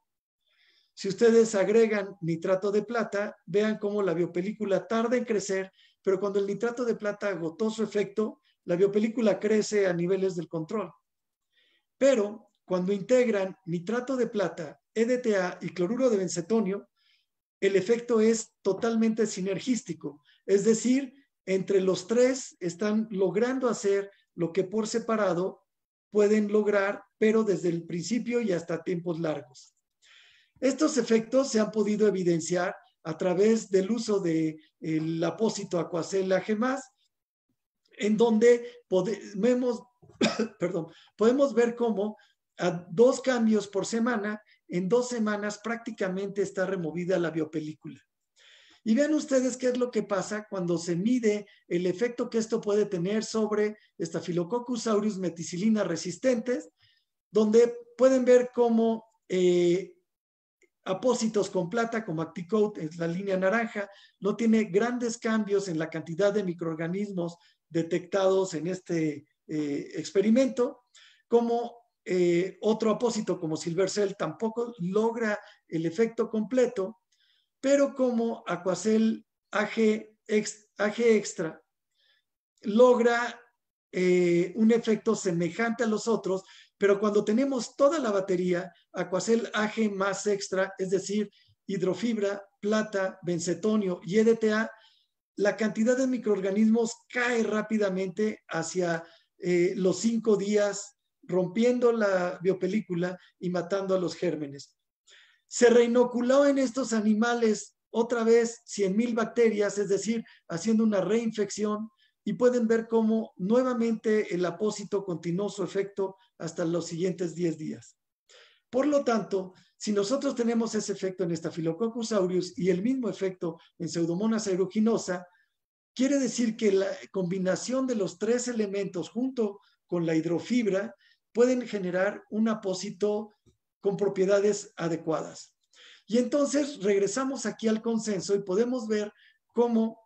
Si ustedes agregan nitrato de plata, vean cómo la biopelícula tarda en crecer, pero cuando el nitrato de plata agotó su efecto, la biopelícula crece a niveles del control. Pero cuando integran nitrato de plata, EDTA y cloruro de bencetonio, el efecto es totalmente sinergístico. Es decir, entre los tres están logrando hacer lo que por separado pueden lograr, pero desde el principio y hasta tiempos largos. Estos efectos se han podido evidenciar a través del uso del apósito Aquacel AG+, en donde podemos ver cómo a 2 cambios por semana, en 2 semanas prácticamente está removida la biopelícula. Y vean ustedes qué es lo que pasa cuando se mide el efecto que esto puede tener sobre Staphylococcus aureus meticilina resistentes, donde pueden ver cómo apósitos con plata, como Acticoat, es la línea naranja, no tiene grandes cambios en la cantidad de microorganismos detectados en este experimento, como otro apósito como Silvercell tampoco logra el efecto completo, pero como Aquacel AG Extra logra un efecto semejante a los otros, pero cuando tenemos toda la batería, Aquacel AG más Extra, es decir, hidrofibra, plata, bencetonio y EDTA, la cantidad de microorganismos cae rápidamente hacia los 5 días, rompiendo la biopelícula y matando a los gérmenes. Se reinoculó en estos animales otra vez 100,000 bacterias, es decir, haciendo una reinfección, y pueden ver cómo nuevamente el apósito continuó su efecto hasta los siguientes 10 días. Por lo tanto, si nosotros tenemos ese efecto en Staphylococcus aureus y el mismo efecto en Pseudomonas aeruginosa, quiere decir que la combinación de los 3 elementos junto con la hidrofibra pueden generar un apósito con propiedades adecuadas. Y entonces regresamos aquí al consenso y podemos ver cómo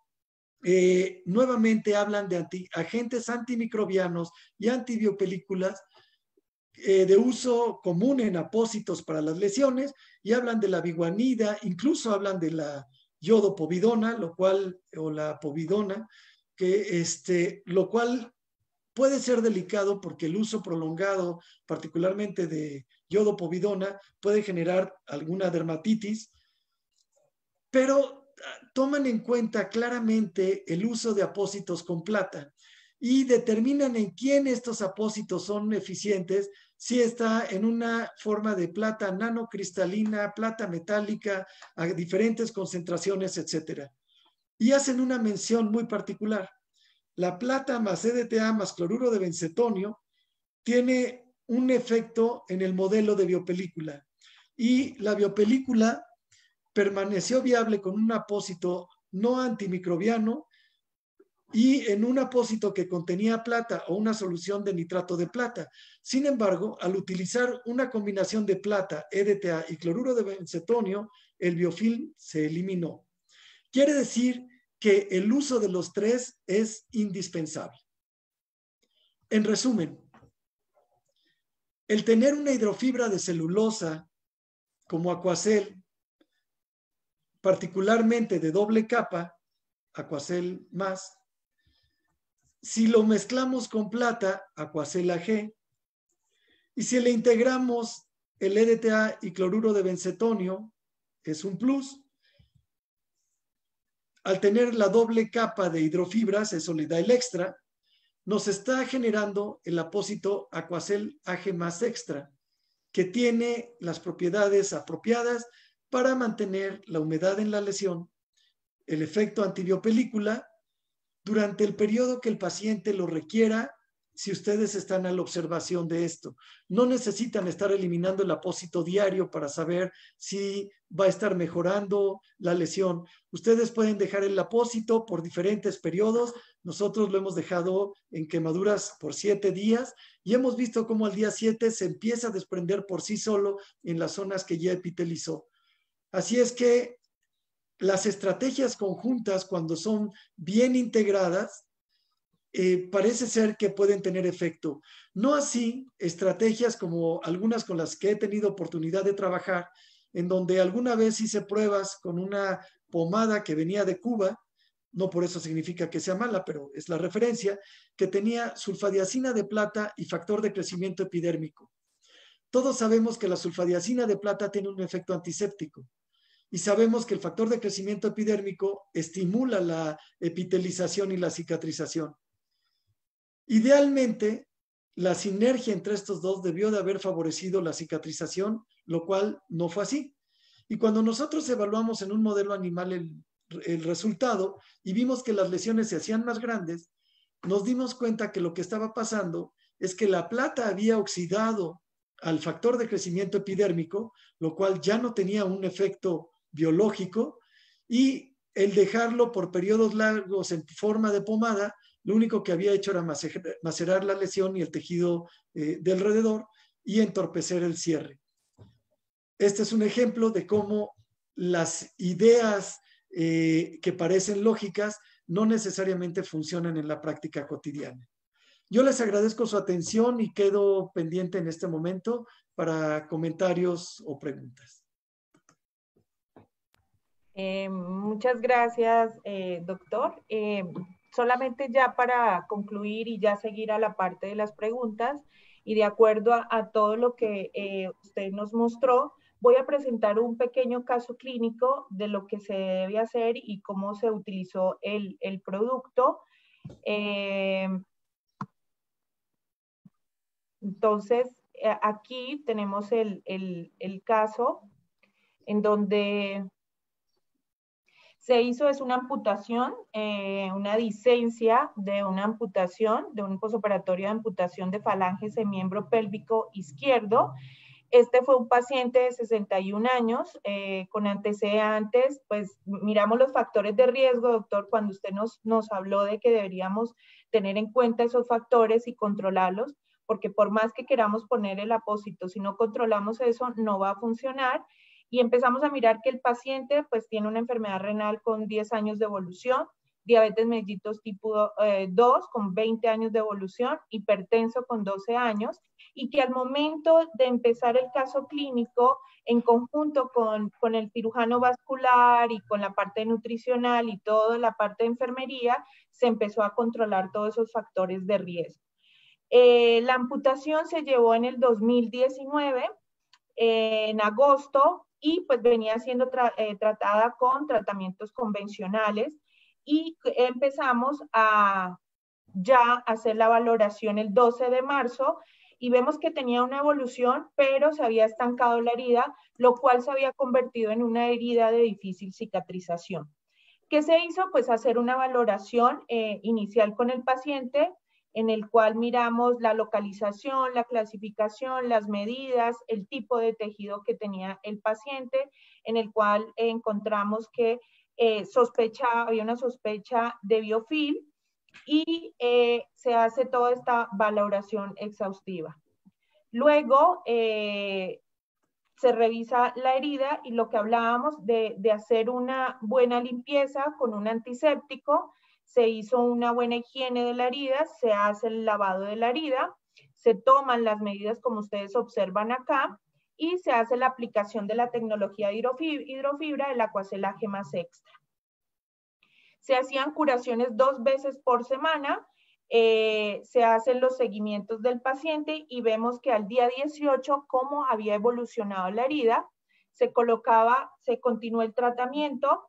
nuevamente hablan de agentes antimicrobianos y antibiopelículas de uso común en apósitos para las lesiones, y hablan de la biguanida, incluso hablan de la iodopovidona, o la povidona, lo cual puede ser delicado porque el uso prolongado, particularmente de iodopovidona, puede generar alguna dermatitis, pero toman en cuenta claramente el uso de apósitos con plata y determinan en quién estos apósitos son eficientes, si está en una forma de plata nanocristalina, plata metálica, a diferentes concentraciones, etc. Y hacen una mención muy particular. La plata más EDTA más cloruro de bencetonio tiene un efecto en el modelo de biopelícula, y la biopelícula permaneció viable con un apósito no antimicrobiano y en un apósito que contenía plata o una solución de nitrato de plata. Sin embargo, al utilizar una combinación de plata, EDTA y cloruro de bencetonio, el biofilm se eliminó. Quiere decir que el uso de los 3 es indispensable. En resumen, el tener una hidrofibra de celulosa como Aquacel, particularmente de doble capa, Aquacel más, si lo mezclamos con plata, Aquacel AG, y si le integramos el EDTA y cloruro de bencetonio, es un plus. Al tener la doble capa de hidrofibras, eso le da el extra, nos está generando el apósito Aquacel AG más Extra, que tiene las propiedades apropiadas para mantener la humedad en la lesión, el efecto antibiopelícula, durante el periodo que el paciente lo requiera, si ustedes están a la observación de esto. No necesitan estar eliminando el apósito diario para saber si va a estar mejorando la lesión. Ustedes pueden dejar el apósito por diferentes periodos. Nosotros lo hemos dejado en quemaduras por 7 días y hemos visto cómo al día 7 se empieza a desprender por sí solo en las zonas que ya epitelizó. Así es que las estrategias conjuntas, cuando son bien integradas, parece ser que pueden tener efecto. No así estrategias como algunas con las que he tenido oportunidad de trabajar, en donde alguna vez hice pruebas con una pomada que venía de Cuba, no por eso significa que sea mala, pero es la referencia, que tenía sulfadiacina de plata y factor de crecimiento epidérmico. Todos sabemos que la sulfadiacina de plata tiene un efecto antiséptico y sabemos que el factor de crecimiento epidérmico estimula la epitelización y la cicatrización. Idealmente, la sinergia entre estos dos debió de haber favorecido la cicatrización, lo cual no fue así. Y cuando nosotros evaluamos en un modelo animal el resultado y vimos que las lesiones se hacían más grandes, nos dimos cuenta que lo que estaba pasando es que la plata había oxidado al factor de crecimiento epidérmico, lo cual ya no tenía un efecto biológico, y el dejarlo por periodos largos en forma de pomada, lo único que había hecho era macerar la lesión y el tejido de alrededor y entorpecer el cierre. Este es un ejemplo de cómo las ideas que parecen lógicas no necesariamente funcionan en la práctica cotidiana. Yo les agradezco su atención y quedo pendiente en este momento para comentarios o preguntas. Muchas gracias, doctor. Solamente ya para concluir y ya seguir a la parte de las preguntas, y de acuerdo a todo lo que usted nos mostró, voy a presentar un pequeño caso clínico de lo que se debe hacer y cómo se utilizó el producto. Entonces, aquí tenemos el caso en donde se hizo una amputación, una licencia de una amputación, de un posoperatorio de amputación de falanges en miembro pélvico izquierdo. Este fue un paciente de 61 años con antecedentes, pues miramos los factores de riesgo, doctor, cuando usted nos habló de que deberíamos tener en cuenta esos factores y controlarlos, porque por más que queramos poner el apósito, si no controlamos eso, no va a funcionar. Y empezamos a mirar que el paciente pues tiene una enfermedad renal con 10 años de evolución, diabetes mellitus tipo 2 con 20 años de evolución, hipertenso con 12 años, y que al momento de empezar el caso clínico, en conjunto con el cirujano vascular y con la parte nutricional y toda la parte de enfermería, se empezó a controlar todos esos factores de riesgo. La amputación se llevó en el 2019, en agosto, y pues venía siendo tratada con tratamientos convencionales, y empezamos a ya hacer la valoración el 12 de marzo y vemos que tenía una evolución, pero se había estancado la herida, lo cual se había convertido en una herida de difícil cicatrización. ¿Qué se hizo? Pues hacer una valoración inicial con el paciente, en el cual miramos la localización, la clasificación, las medidas, el tipo de tejido que tenía el paciente, en el cual encontramos que había una sospecha de biofil, y se hace toda esta valoración exhaustiva. Luego se revisa la herida y lo que hablábamos de hacer una buena limpieza con un antiséptico. Se hizo una buena higiene de la herida, se hace el lavado de la herida, se toman las medidas como ustedes observan acá, y se hace la aplicación de la tecnología hidrofibra, el Aquacel más extra. Se hacían curaciones 2 veces por semana, se hacen los seguimientos del paciente y vemos que al día 18 cómo había evolucionado la herida, se continuó el tratamiento.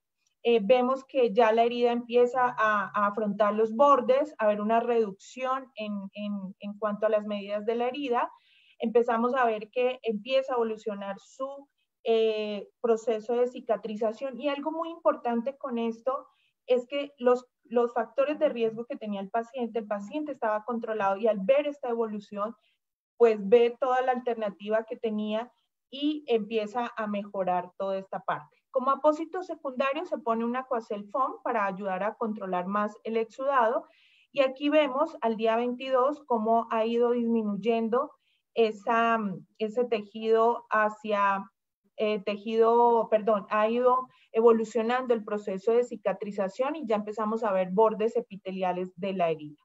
Vemos que ya la herida empieza a afrontar los bordes, a ver una reducción en cuanto a las medidas de la herida. Empezamos a ver que empieza a evolucionar su proceso de cicatrización, y algo muy importante con esto es que los factores de riesgo que tenía el paciente estaba controlado, y al ver esta evolución, pues ve toda la alternativa que tenía y empieza a mejorar toda esta parte. Como apósito secundario se pone un Aquacel Foam para ayudar a controlar más el exudado, y aquí vemos al día 22 cómo ha ido disminuyendo ese tejido hacia ha ido evolucionando el proceso de cicatrización, y ya empezamos a ver bordes epiteliales de la herida.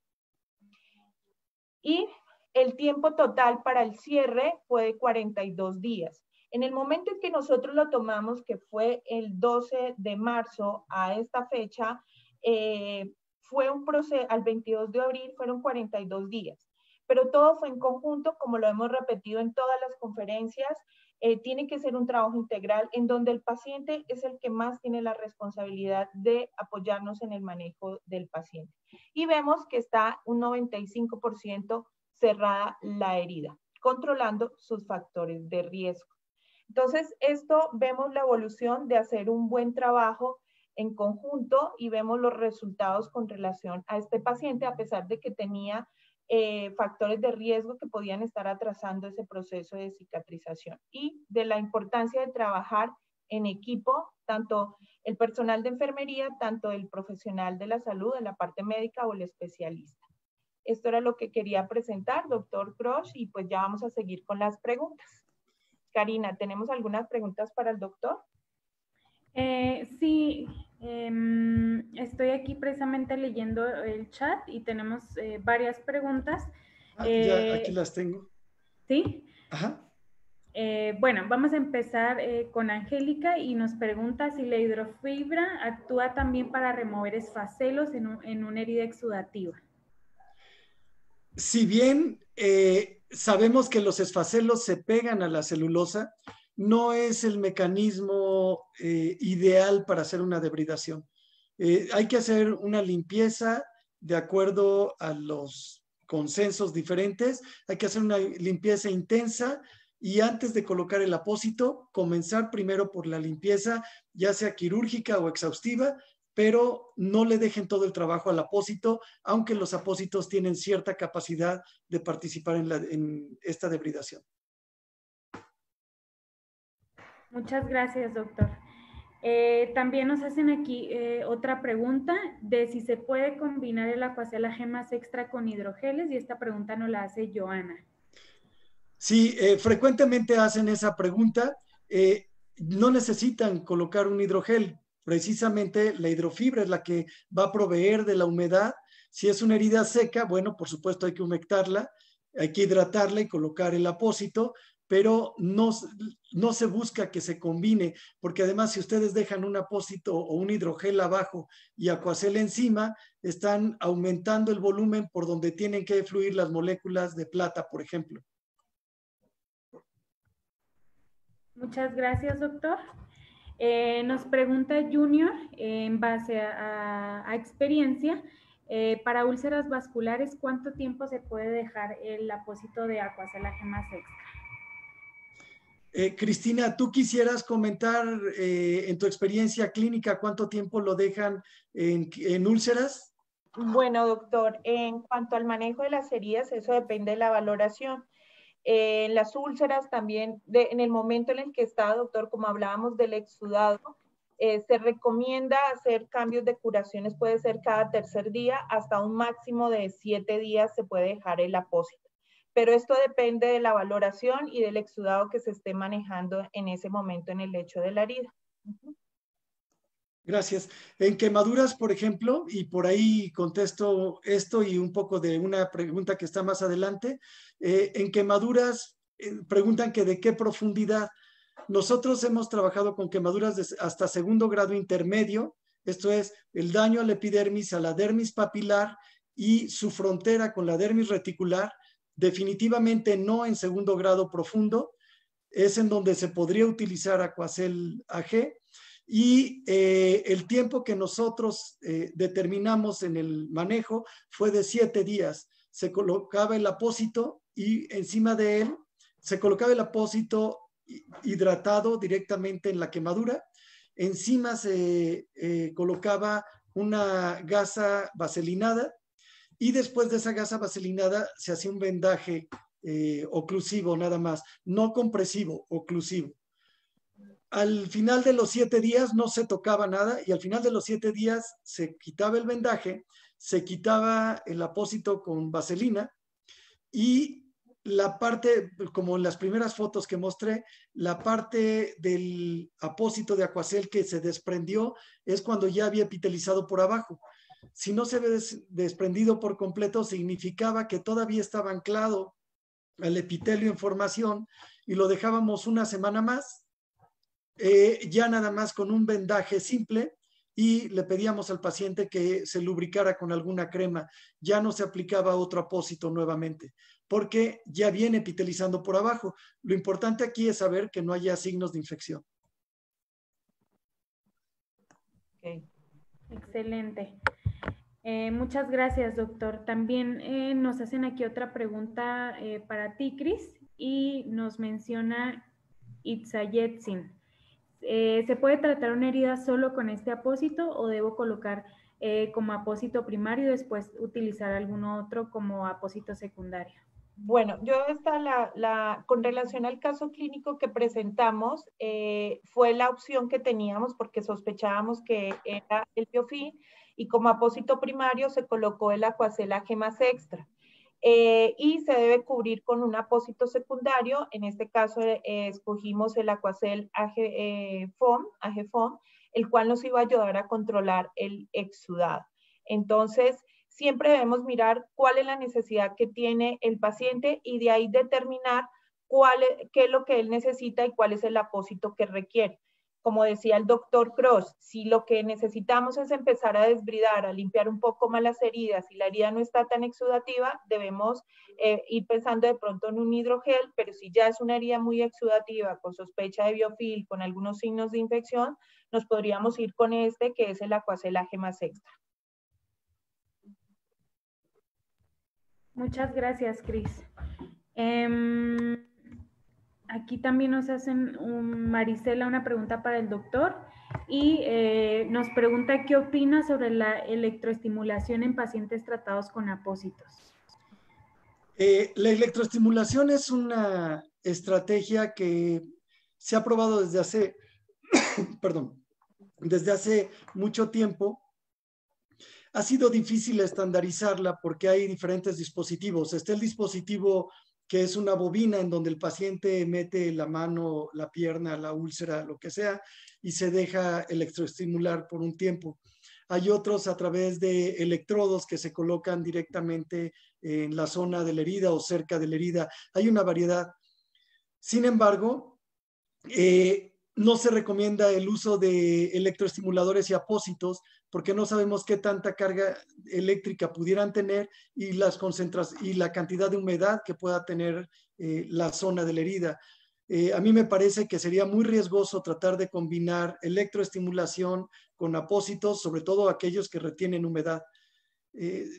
Y el tiempo total para el cierre fue de 42 días. En el momento en que nosotros lo tomamos, que fue el 12 de marzo a esta fecha, fue un proceso, al 22 de abril fueron 42 días, pero todo fue en conjunto, como lo hemos repetido en todas las conferencias. Tiene que ser un trabajo integral en donde el paciente es el que más tiene la responsabilidad de apoyarnos en el manejo del paciente. Y vemos que está un 95% cerrada la herida, controlando sus factores de riesgo. Entonces, esto vemos la evolución de hacer un buen trabajo en conjunto y vemos los resultados con relación a este paciente, a pesar de que tenía factores de riesgo que podían estar atrasando ese proceso de cicatrización, y de la importancia de trabajar en equipo, tanto el personal de enfermería, tanto el profesional de la salud, en la parte médica o el especialista. Esto era lo que quería presentar, doctor Grosch, y pues ya vamos a seguir con las preguntas. Karina, ¿tenemos algunas preguntas para el doctor? Sí, estoy aquí precisamente leyendo el chat y tenemos varias preguntas. Ya, aquí las tengo. ¿Sí? Ajá. Bueno, vamos a empezar con Angélica y nos pregunta si la hidrofibra actúa también para remover esfacelos en una herida exudativa. Si bien sabemos que los esfacelos se pegan a la celulosa, no es el mecanismo ideal para hacer una debridación. Hay que hacer una limpieza de acuerdo a los consensos diferentes, hay que hacer una limpieza intensa y antes de colocar el apósito, comenzar primero por la limpieza, ya sea quirúrgica o exhaustiva, pero no le dejen todo el trabajo al apósito, aunque los apósitos tienen cierta capacidad de participar en esta debridación. Muchas gracias, doctor. También nos hacen aquí otra pregunta de si se puede combinar el Aquacel AG más extra con hidrogeles, y esta pregunta nos la hace Joana. Sí, frecuentemente hacen esa pregunta. No necesitan colocar un hidrogel. Precisamente la hidrofibra es la que va a proveer de la humedad. Si es una herida seca, bueno, por supuesto hay que humectarla, hay que hidratarla y colocar el apósito, pero no se busca que se combine, porque además si ustedes dejan un apósito o un hidrogel abajo y Aquacel encima, están aumentando el volumen por donde tienen que fluir las moléculas de plata, por ejemplo. Muchas gracias, doctor. Nos pregunta Junior, en base a experiencia, para úlceras vasculares, ¿cuánto tiempo se puede dejar el apósito de Aquacel AG más extra? Cristina, ¿tú quisieras comentar en tu experiencia clínica cuánto tiempo lo dejan en úlceras? Bueno, doctor, en cuanto al manejo de las heridas, eso depende de la valoración. En las úlceras también, en el momento en el que está, doctor, como hablábamos del exudado, se recomienda hacer cambios de curaciones, puede ser cada tercer día, hasta un máximo de 7 días se puede dejar el apósito. Pero esto depende de la valoración y del exudado que se esté manejando en ese momento en el lecho de la herida. Gracias. En quemaduras, por ejemplo, y por ahí contesto esto y un poco de una pregunta que está más adelante, en quemaduras preguntan que de qué profundidad. Nosotros hemos trabajado con quemaduras hasta segundo grado intermedio, esto es el daño a la epidermis, a la dermis papilar y su frontera con la dermis reticular, definitivamente no en segundo grado profundo, es en donde se podría utilizar Aquacel AG. Y el tiempo que nosotros determinamos en el manejo fue de 7 días. Se colocaba el apósito y encima de él se colocaba el apósito hidratado directamente en la quemadura. Encima se colocaba una gasa vaselinada y después de esa gasa vaselinada se hacía un vendaje oclusivo nada más, no compresivo, oclusivo. Al final de los 7 días no se tocaba nada y al final de los 7 días se quitaba el vendaje, se quitaba el apósito con vaselina y la parte, como en las primeras fotos que mostré, la parte del apósito de Aquacel que se desprendió es cuando ya había epitelizado por abajo. Si no se había desprendido por completo, significaba que todavía estaba anclado al epitelio en formación y lo dejábamos una semana más. Ya nada más con un vendaje simple y le pedíamos al paciente que se lubricara con alguna crema. Ya no se aplicaba otro apósito nuevamente, porque ya viene epitelizando por abajo. Lo importante aquí es saber que no haya signos de infección. Okay. Excelente. Muchas gracias, doctor. También nos hacen aquí otra pregunta para ti, Cris, y nos menciona Itzayetsin. ¿Se puede tratar una herida solo con este apósito o debo colocar como apósito primario y después utilizar algún otro como apósito secundario? Bueno, yo con relación al caso clínico que presentamos, fue la opción que teníamos porque sospechábamos que era el biofil y como apósito primario se colocó el Aquacel AG más extra. Y se debe cubrir con un apósito secundario. En este caso escogimos el Aquacel AG Foam, el cual nos iba a ayudar a controlar el exudado. Entonces, siempre debemos mirar cuál es la necesidad que tiene el paciente y de ahí determinar qué es lo que él necesita y cuál es el apósito que requiere. Como decía el doctor Cross, si lo que necesitamos es empezar a desbridar, a limpiar un poco más las heridas y la herida no está tan exudativa, debemos ir pensando de pronto en un hidrogel, pero si ya es una herida muy exudativa, con sospecha de biofil, con algunos signos de infección, nos podríamos ir con este, que es el Aquacel AG más extra. Muchas gracias, Cris. Aquí también nos hacen Marisela una pregunta para el doctor y nos pregunta qué opina sobre la electroestimulación en pacientes tratados con apósitos. La electroestimulación es una estrategia que se ha probado desde hace, perdón, desde hace mucho tiempo. Ha sido difícil estandarizarla porque hay diferentes dispositivos. Está el dispositivo que es una bobina en donde el paciente mete la mano, la pierna, la úlcera, lo que sea, y se deja electroestimular por un tiempo. Hay otros a través de electrodos que se colocan directamente en la zona de la herida o cerca de la herida. Hay una variedad. Sin embargo, no se recomienda el uso de electroestimuladores y apósitos porque no sabemos qué tanta carga eléctrica pudieran tener y la cantidad de humedad que pueda tener la zona de la herida. A mí me parece que sería muy riesgoso tratar de combinar electroestimulación con apósitos, sobre todo aquellos que retienen humedad.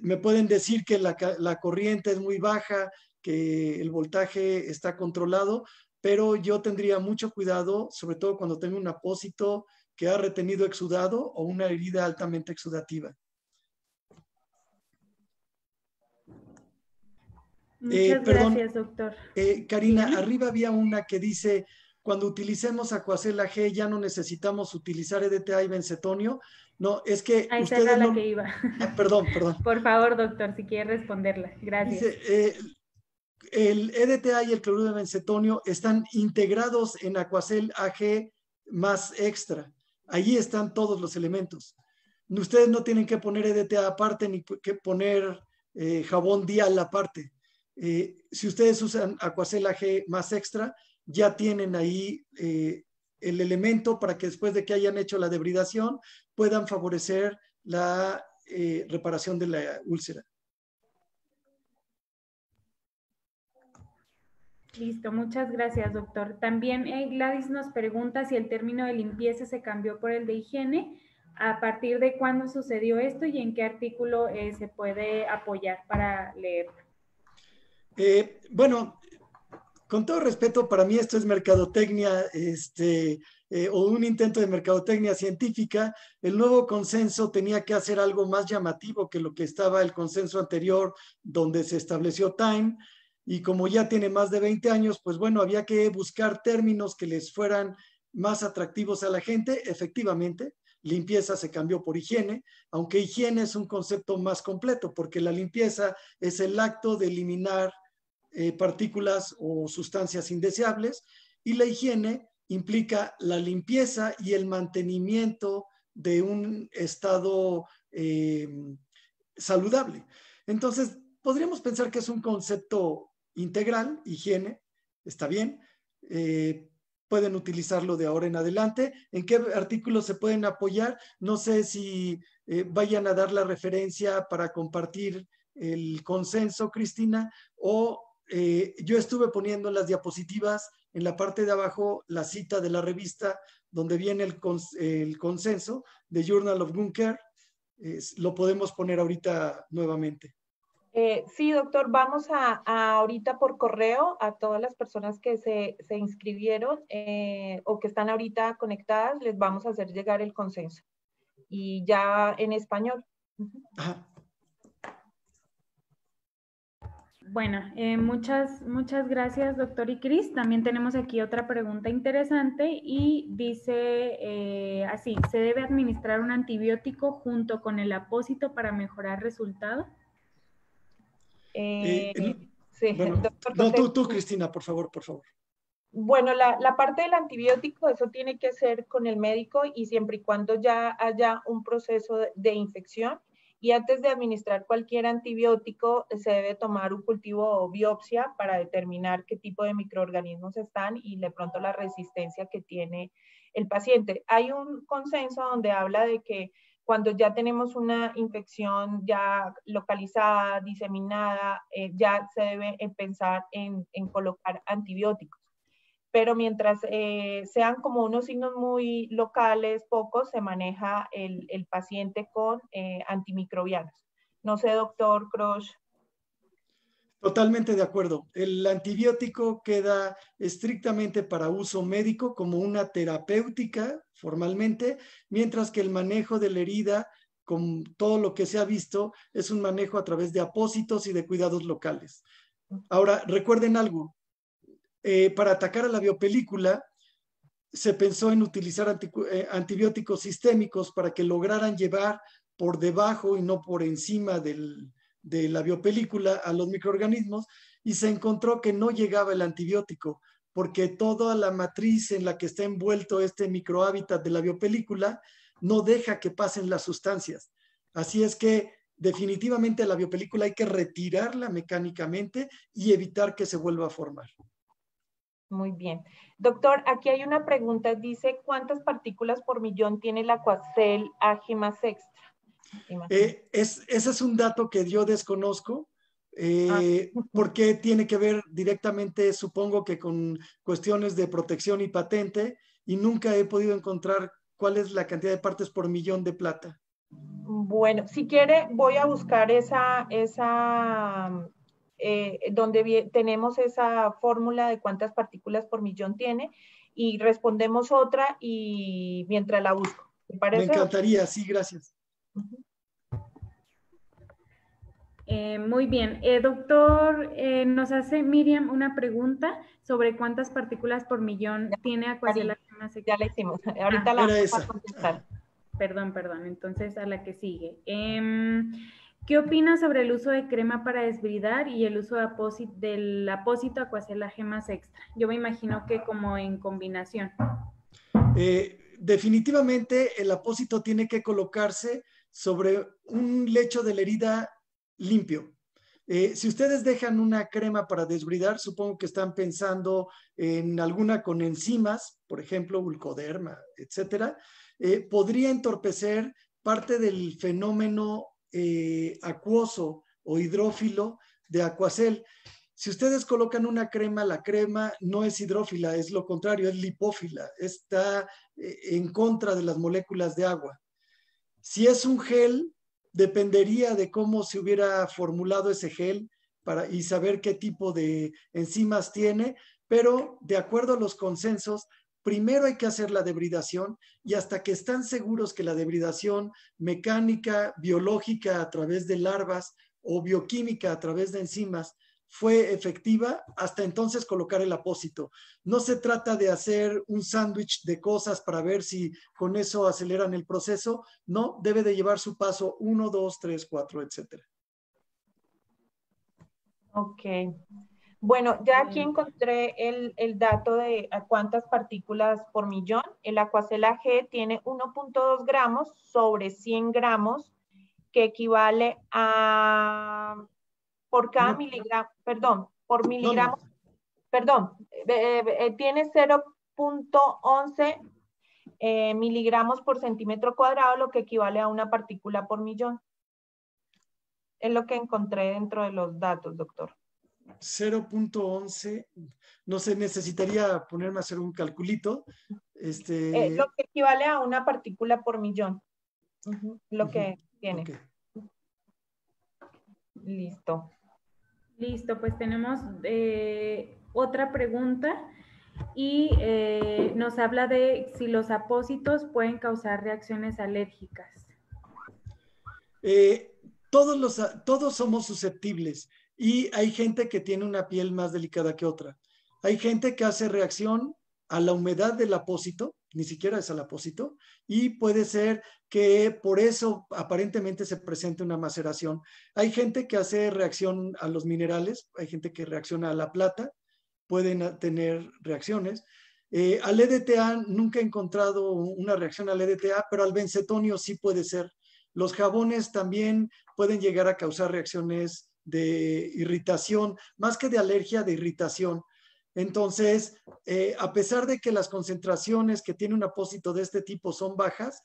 Me pueden decir que la corriente es muy baja, que el voltaje está controlado, pero yo tendría mucho cuidado, sobre todo cuando tengo un apósito que ha retenido exudado o una herida altamente exudativa. Muchas gracias, doctor. Karina, Dígame. arriba había una que dice, cuando utilicemos Aquacel AG ya no necesitamos utilizar EDTA y bencetonio. No, es que Esa ustedes era la no... que iba. Perdón. Por favor, doctor, si quiere responderla. Gracias. Dice, el EDTA y el cloruro de bencetonio están integrados en Aquacel AG más extra. Allí están todos los elementos. Ustedes no tienen que poner EDTA aparte ni que poner jabón Dial aparte. Si ustedes usan Aquacel AG más extra, ya tienen ahí el elemento para que después de que hayan hecho la debridación puedan favorecer la reparación de la úlcera. Listo, muchas gracias, doctor. También Gladys nos pregunta si el término de limpieza se cambió por el de higiene, a partir de cuándo sucedió esto y en qué artículo se puede apoyar para leerlo. Bueno, con todo respeto, para mí esto es mercadotecnia, o un intento de mercadotecnia científica. El nuevo consenso tenía que hacer algo más llamativo que lo que estaba el consenso anterior, donde se estableció Time. Y como ya tiene más de 20 años, pues bueno, había que buscar términos que les fueran más atractivos a la gente. Efectivamente, limpieza se cambió por higiene, aunque higiene es un concepto más completo, porque la limpieza es el acto de eliminar partículas o sustancias indeseables, y la higiene implica la limpieza y el mantenimiento de un estado saludable. Entonces, podríamos pensar que es un concepto integral, higiene, está bien, pueden utilizarlo de ahora en adelante. ¿En qué artículos se pueden apoyar? No sé si vayan a dar la referencia para compartir el consenso, Cristina, o yo estuve poniendo en las diapositivas en la parte de abajo la cita de la revista donde viene el consenso de Journal of Wound Care. Lo podemos poner ahorita nuevamente. Sí, doctor, vamos a ahorita por correo a todas las personas que se inscribieron o que están ahorita conectadas, les vamos a hacer llegar el consenso. Y ya en español. Ajá. Bueno, muchas gracias, doctor y Cris. También tenemos aquí otra pregunta interesante y dice así, ¿se debe administrar un antibiótico junto con el apósito para mejorar resultado? Sí, bueno, doctor no, José. tú, Cristina, por favor. Bueno, la parte del antibiótico, eso tiene que ser con el médico y siempre y cuando ya haya un proceso de infección. Y antes de administrar cualquier antibiótico, se debe tomar un cultivo o biopsia para determinar qué tipo de microorganismos están y de pronto la resistencia que tiene el paciente. Hay un consenso donde habla de que cuando ya tenemos una infección ya localizada, diseminada, ya se debe pensar en colocar antibióticos. Pero mientras sean como unos signos muy locales, pocos, se maneja el paciente con antimicrobianos. No sé, doctor Krosh. Totalmente de acuerdo. El antibiótico queda estrictamente para uso médico como una terapéutica formalmente, mientras que el manejo de la herida, con todo lo que se ha visto, es un manejo a través de apósitos y de cuidados locales. Ahora, recuerden algo, para atacar a la biopelícula, se pensó en utilizar antibióticos sistémicos para que lograran llevar por debajo y no por encima de la biopelícula a los microorganismos, y se encontró que no llegaba el antibiótico porque toda la matriz en la que está envuelto este microhábitat de la biopelícula no deja que pasen las sustancias. Así es que definitivamente la biopelícula hay que retirarla mecánicamente y evitar que se vuelva a formar. Muy bien. Doctor, aquí hay una pregunta, dice, ¿cuántas partículas por millón tiene la Aquacel AG+ Extra? Ese es un dato que yo desconozco, porque tiene que ver directamente, supongo que con cuestiones de protección y patente, y nunca he podido encontrar cuál es la cantidad de partes por millón de plata. Bueno, si quiere, voy a buscar donde tenemos esa fórmula de cuántas partículas por millón tiene y respondemos otra y mientras la busco. ¿Te parece? Me encantaría, sí, gracias. Muy bien. Doctor, nos hace Miriam una pregunta sobre cuántas partículas por millón tiene Aquacel AG+. Ya la hicimos. Ahorita la vamos a contestar. Perdón. Entonces, a la que sigue. ¿Qué opinas sobre el uso de crema para desbridar y el uso del apósito Aquacel AG+ Extra? Yo me imagino que como en combinación. Definitivamente el apósito tiene que colocarse sobre un lecho de la herida limpio. Si ustedes dejan una crema para desbridar, supongo que están pensando en alguna con enzimas, por ejemplo, Ulcoderma, etcétera, podría entorpecer parte del fenómeno acuoso o hidrófilo de Aquacel. Si ustedes colocan una crema, la crema no es hidrófila, es lo contrario, es lipófila, está en contra de las moléculas de agua. Si es un gel, dependería de cómo se hubiera formulado ese gel y saber qué tipo de enzimas tiene, pero de acuerdo a los consensos, primero hay que hacer la debridación y hasta que están seguros que la debridación mecánica, biológica a través de larvas o bioquímica a través de enzimas fue efectiva, hasta entonces colocar el apósito. No se trata de hacer un sándwich de cosas para ver si con eso aceleran el proceso, no, debe de llevar su paso 1, 2, 3, 4, etc. Ok. Bueno, ya aquí encontré el dato de a cuántas partículas por millón. El Aquacel AG tiene 1.2 gramos sobre 100 gramos, que equivale a, por cada miligramo, perdón, por miligramo, perdón, tiene 0.1 0.11 miligramos por centímetro cuadrado, lo que equivale a una partícula por millón. Es lo que encontré dentro de los datos, doctor. 0.11, no sé, necesitaría ponerme a hacer un calculito. Lo que equivale a una partícula por millón. Lo que tiene. Okay. Listo. Listo, pues tenemos otra pregunta y nos habla de si los apósitos pueden causar reacciones alérgicas. Todos somos susceptibles y hay gente que tiene una piel más delicada que otra. Hay gente que hace reacción a la humedad del apósito, ni siquiera es al apósito, y puede ser que por eso aparentemente se presente una maceración. Hay gente que hace reacción a los minerales, hay gente que reacciona a la plata, pueden tener reacciones. Al EDTA nunca he encontrado una reacción al EDTA, pero al bencetonio sí puede ser. Los jabones también pueden llegar a causar reacciones de irritación, más que de alergia, de irritación. Entonces, a pesar de que las concentraciones que tiene un apósito de este tipo son bajas,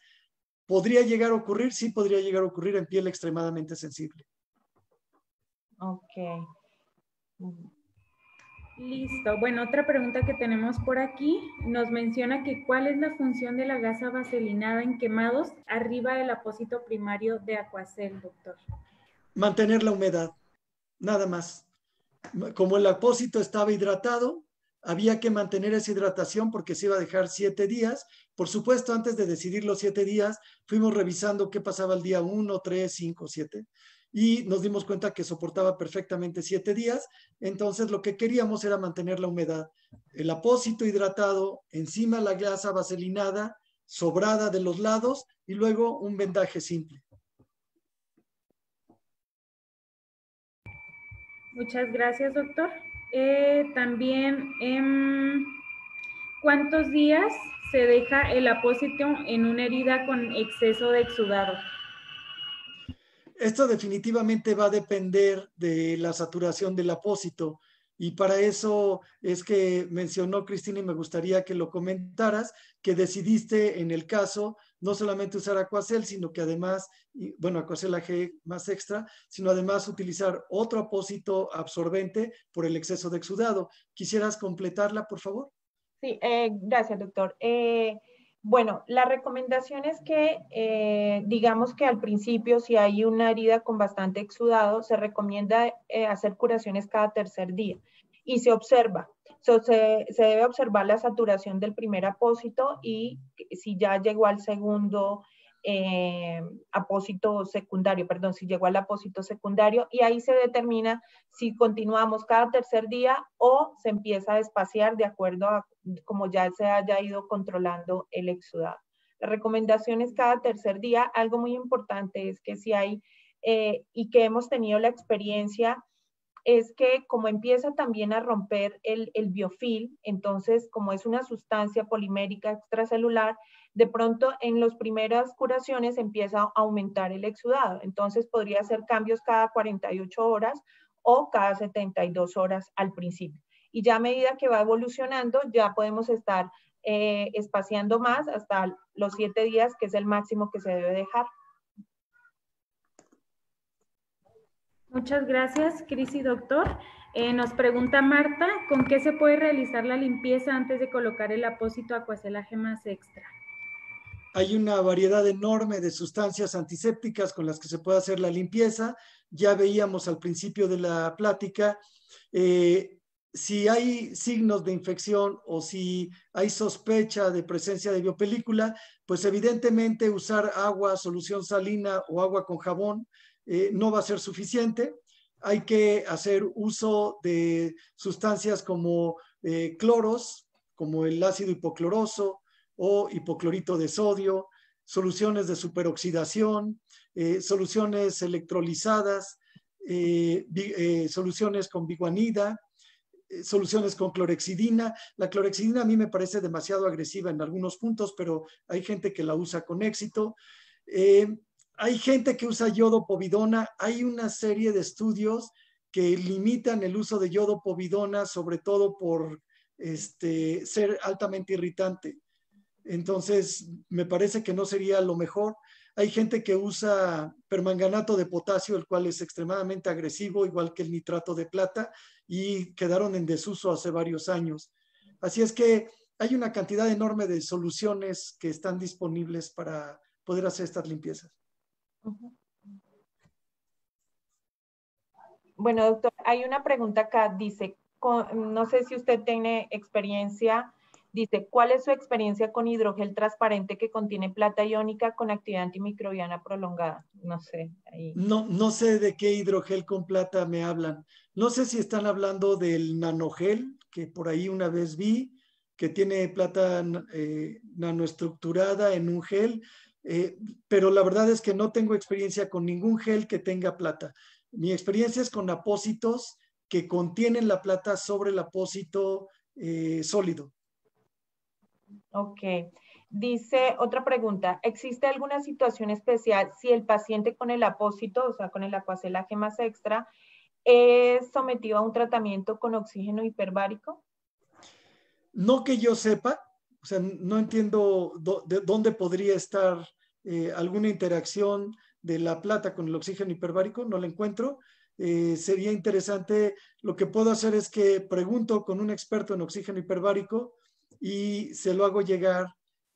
¿podría llegar a ocurrir? Sí, podría llegar a ocurrir en piel extremadamente sensible. Ok. Listo. Bueno, otra pregunta que tenemos por aquí nos menciona que ¿cuál es la función de la gasa vaselinada en quemados arriba del apósito primario de Aquacel, doctor? Mantener la humedad, nada más. Como el apósito estaba hidratado, había que mantener esa hidratación porque se iba a dejar 7 días. Por supuesto, antes de decidir los 7 días, fuimos revisando qué pasaba el día 1, 3, 5, 7 y nos dimos cuenta que soportaba perfectamente 7 días. Entonces, lo que queríamos era mantener la humedad. El apósito hidratado, encima la gasa vaselinada, sobrada de los lados y luego un vendaje simple. Muchas gracias, doctor. También, ¿cuántos días se deja el apósito en una herida con exceso de exudado? Esto definitivamente va a depender de la saturación del apósito y para eso es que mencionó Cristina y me gustaría que lo comentaras, que decidiste en el caso no solamente usar Aquacel, sino que además, bueno, Aquacel AG más extra, sino además utilizar otro apósito absorbente por el exceso de exudado. ¿Quisieras completarla, por favor? Sí, gracias, doctor. Bueno, la recomendación es que, digamos que al principio, si hay una herida con bastante exudado, se recomienda hacer curaciones cada tercer día y se observa. Se debe observar la saturación del primer apósito y si ya llegó al segundo apósito secundario, perdón, si llegó al apósito secundario y ahí se determina si continuamos cada tercer día o se empieza a espaciar de acuerdo a como ya se haya ido controlando el exudado. La recomendación es cada tercer día. Algo muy importante es que si hay, y que hemos tenido la experiencia, es que como empieza también a romper el biofilm, entonces como es una sustancia polimérica extracelular, de pronto en las primeras curaciones empieza a aumentar el exudado. Entonces podría hacer cambios cada 48 horas o cada 72 horas al principio. Y ya a medida que va evolucionando, ya podemos estar espaciando más hasta los 7 días, que es el máximo que se debe dejar. Muchas gracias, Cris y doctor. Nos pregunta Marta, ¿con qué se puede realizar la limpieza antes de colocar el apósito Aquacel AG más extra? Hay una variedad enorme de sustancias antisépticas con las que se puede hacer la limpieza. Ya veíamos al principio de la plática, si hay signos de infección o si hay sospecha de presencia de biopelícula, pues evidentemente usar agua, solución salina o agua con jabón no va a ser suficiente. Hay que hacer uso de sustancias como cloros, como el ácido hipocloroso o hipoclorito de sodio, soluciones de superoxidación, soluciones electrolizadas, soluciones con biguanida, soluciones con clorexidina. La clorexidina a mí me parece demasiado agresiva en algunos puntos, pero hay gente que la usa con éxito. Hay gente que usa yodo-povidona. Hay una serie de estudios que limitan el uso de yodo-povidona, sobre todo por ser altamente irritante. Entonces, me parece que no sería lo mejor. Hay gente que usa permanganato de potasio, el cual es extremadamente agresivo, igual que el nitrato de plata, y quedaron en desuso hace varios años. Así es que hay una cantidad enorme de soluciones que están disponibles para poder hacer estas limpiezas. Bueno, doctor, hay una pregunta acá, dice, no sé si usted tiene experiencia, dice, ¿cuál es su experiencia con hidrogel transparente que contiene plata iónica con actividad antimicrobiana prolongada? No sé. Ahí. No sé de qué hidrogel con plata me hablan. No sé si están hablando del nanogel, que por ahí una vez vi, que tiene plata nanoestructurada en un gel, pero la verdad es que no tengo experiencia con ningún gel que tenga plata. Mi experiencia es con apósitos que contienen la plata sobre el apósito sólido. Ok. Dice otra pregunta, ¿existe alguna situación especial si el paciente con el apósito, o sea, con el Aquacel Gemas Extra, es sometido a un tratamiento con oxígeno hiperbárico? No que yo sepa, o sea, no entiendo de dónde podría estar alguna interacción de la plata con el oxígeno hiperbárico, no la encuentro. Sería interesante, lo que puedo hacer es que pregunto con un experto en oxígeno hiperbárico y se lo hago llegar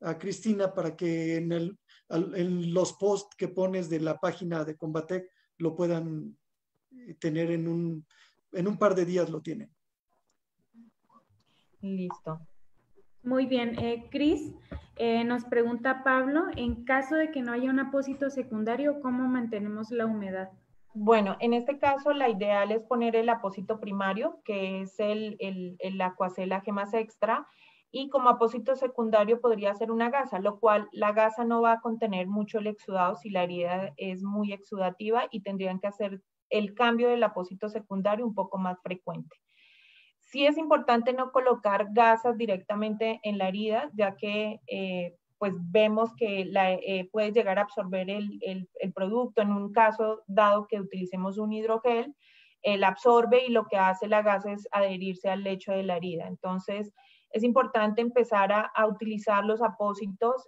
a Cristina para que en los posts que pones de la página de Combatec lo puedan tener en un par de días lo tienen. Listo. Muy bien. Cris, nos pregunta Pablo, en caso de que no haya un apósito secundario, ¿cómo mantenemos la humedad? Bueno, en este caso la ideal es poner el apósito primario, que es el Aquacel Gemas Extra, y como apósito secundario podría ser una gasa, lo cual la gasa no va a contener mucho el exudado si la herida es muy exudativa y tendrían que hacer el cambio del apósito secundario un poco más frecuente. Sí es importante no colocar gasas directamente en la herida, ya que pues vemos que puede llegar a absorber el producto. En un caso dado que utilicemos un hidrogel, él absorbe y lo que hace la gasa es adherirse al lecho de la herida. Entonces, es importante empezar a utilizar los apósitos,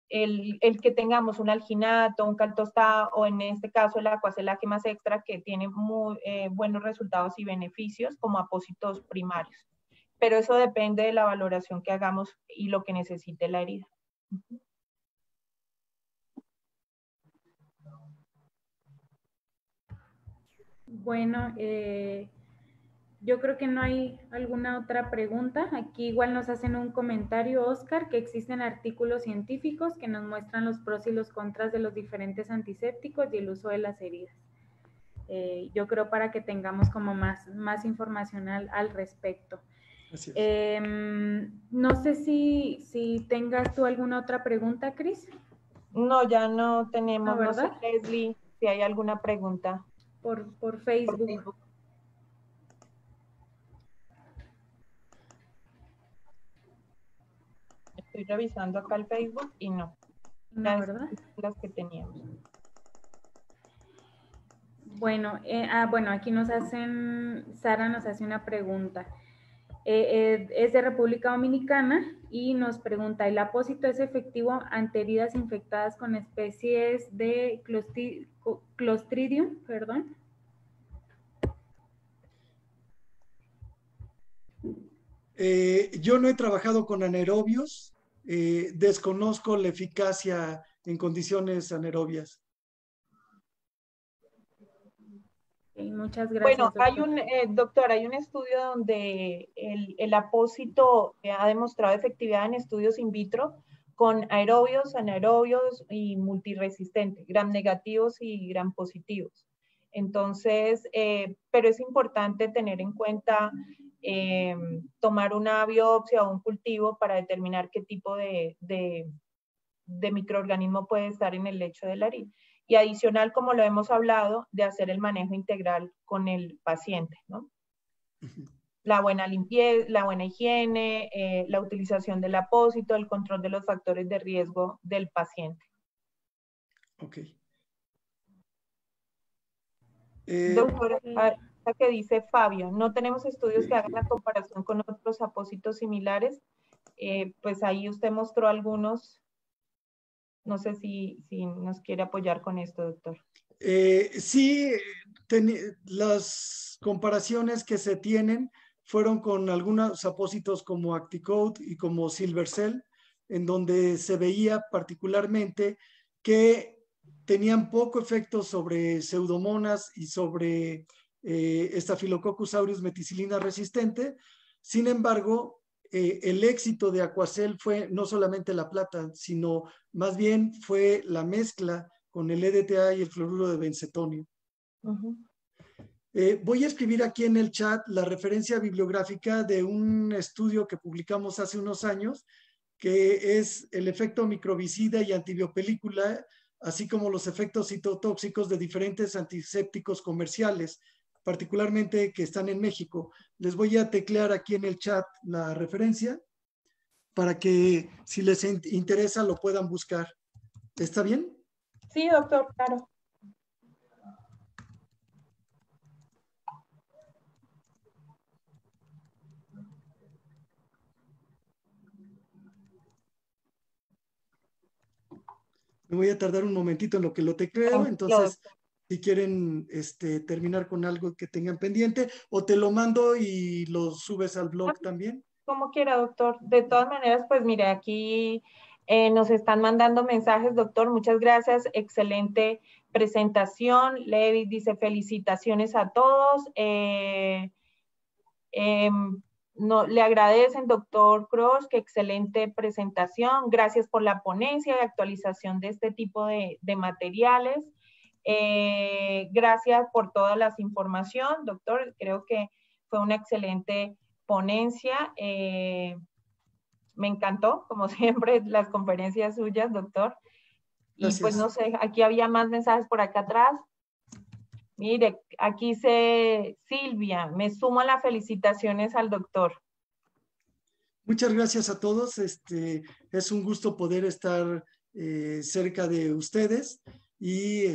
el que tengamos un alginato, un caltostá o en este caso el Aquacel Gemas Extra, que tiene muy buenos resultados y beneficios como apósitos primarios. Pero eso depende de la valoración que hagamos y lo que necesite la herida. Bueno, yo creo que no hay alguna otra pregunta. Aquí igual nos hacen un comentario, Oscar, que existen artículos científicos que nos muestran los pros y los contras de los diferentes antisépticos y el uso de las heridas. Yo creo para que tengamos como más información al respecto. No sé si tengas tú alguna otra pregunta, Cris. No, ya no tenemos, no sé, Leslie, si hay alguna pregunta. Por Facebook. Estoy revisando acá el Facebook y no. No, ¿verdad? Las que teníamos. Bueno, bueno, aquí Sara nos hace una pregunta. Es de República Dominicana y nos pregunta, ¿el apósito es efectivo ante heridas infectadas con especies de Clostridium? Perdón. Yo no he trabajado con anaerobios, desconozco la eficacia en condiciones anaerobias. Muchas gracias. Bueno, doctor, hay un estudio donde el apósito ha demostrado efectividad en estudios in vitro con aerobios, anaerobios y multiresistentes, gram negativos y gram positivos. Entonces, pero es importante tener en cuenta tomar una biopsia o un cultivo para determinar qué tipo de microorganismo puede estar en el lecho de la herida. Y adicional, como lo hemos hablado, de hacer el manejo integral con el paciente, ¿no? La buena limpieza, la buena higiene, la utilización del apósito, el control de los factores de riesgo del paciente. Ok. Doctora, pregunta que dice Fabio, no tenemos estudios que hagan la comparación con otros apósitos similares. Pues ahí usted mostró algunos. No sé si nos quiere apoyar con esto, doctor. Sí, las comparaciones que se tienen fueron con algunos apósitos como Acticode y como Silvercell, en donde se veía particularmente que tenían poco efecto sobre pseudomonas y sobre Staphylococcus aureus meticilina resistente. Sin embargo, el éxito de Aquacel fue no solamente la plata, sino más bien fue la mezcla con el EDTA y el fluoruro de bencetonio. Voy a escribir aquí en el chat la referencia bibliográfica de un estudio que publicamos hace unos años, que es el efecto microbicida y antibiopelícula, así como los efectos citotóxicos de diferentes antisépticos comerciales, particularmente que están en México. Les voy a teclear aquí en el chat la referencia para que si les interesa lo puedan buscar. ¿Está bien? Sí, doctor, claro. Me voy a tardar un momentito en lo que lo tecleo, entonces si quieren terminar con algo que tengan pendiente, o te lo mando y lo subes al blog también. Como quiera, doctor. De todas maneras, pues mire, aquí nos están mandando mensajes, doctor. Muchas gracias. Excelente presentación. Levi dice felicitaciones a todos. No, le agradecen, doctor Cross, que excelente presentación. Gracias por la ponencia y actualización de este tipo de materiales. Gracias por toda la información, doctor. Creo que fue una excelente ponencia. Me encantó, como siempre, las conferencias suyas, doctor. Gracias. Y pues no sé, aquí había más mensajes por acá atrás. Mire, aquí dice Silvia, me sumo a las felicitaciones al doctor. Muchas gracias a todos. Es un gusto poder estar cerca de ustedes y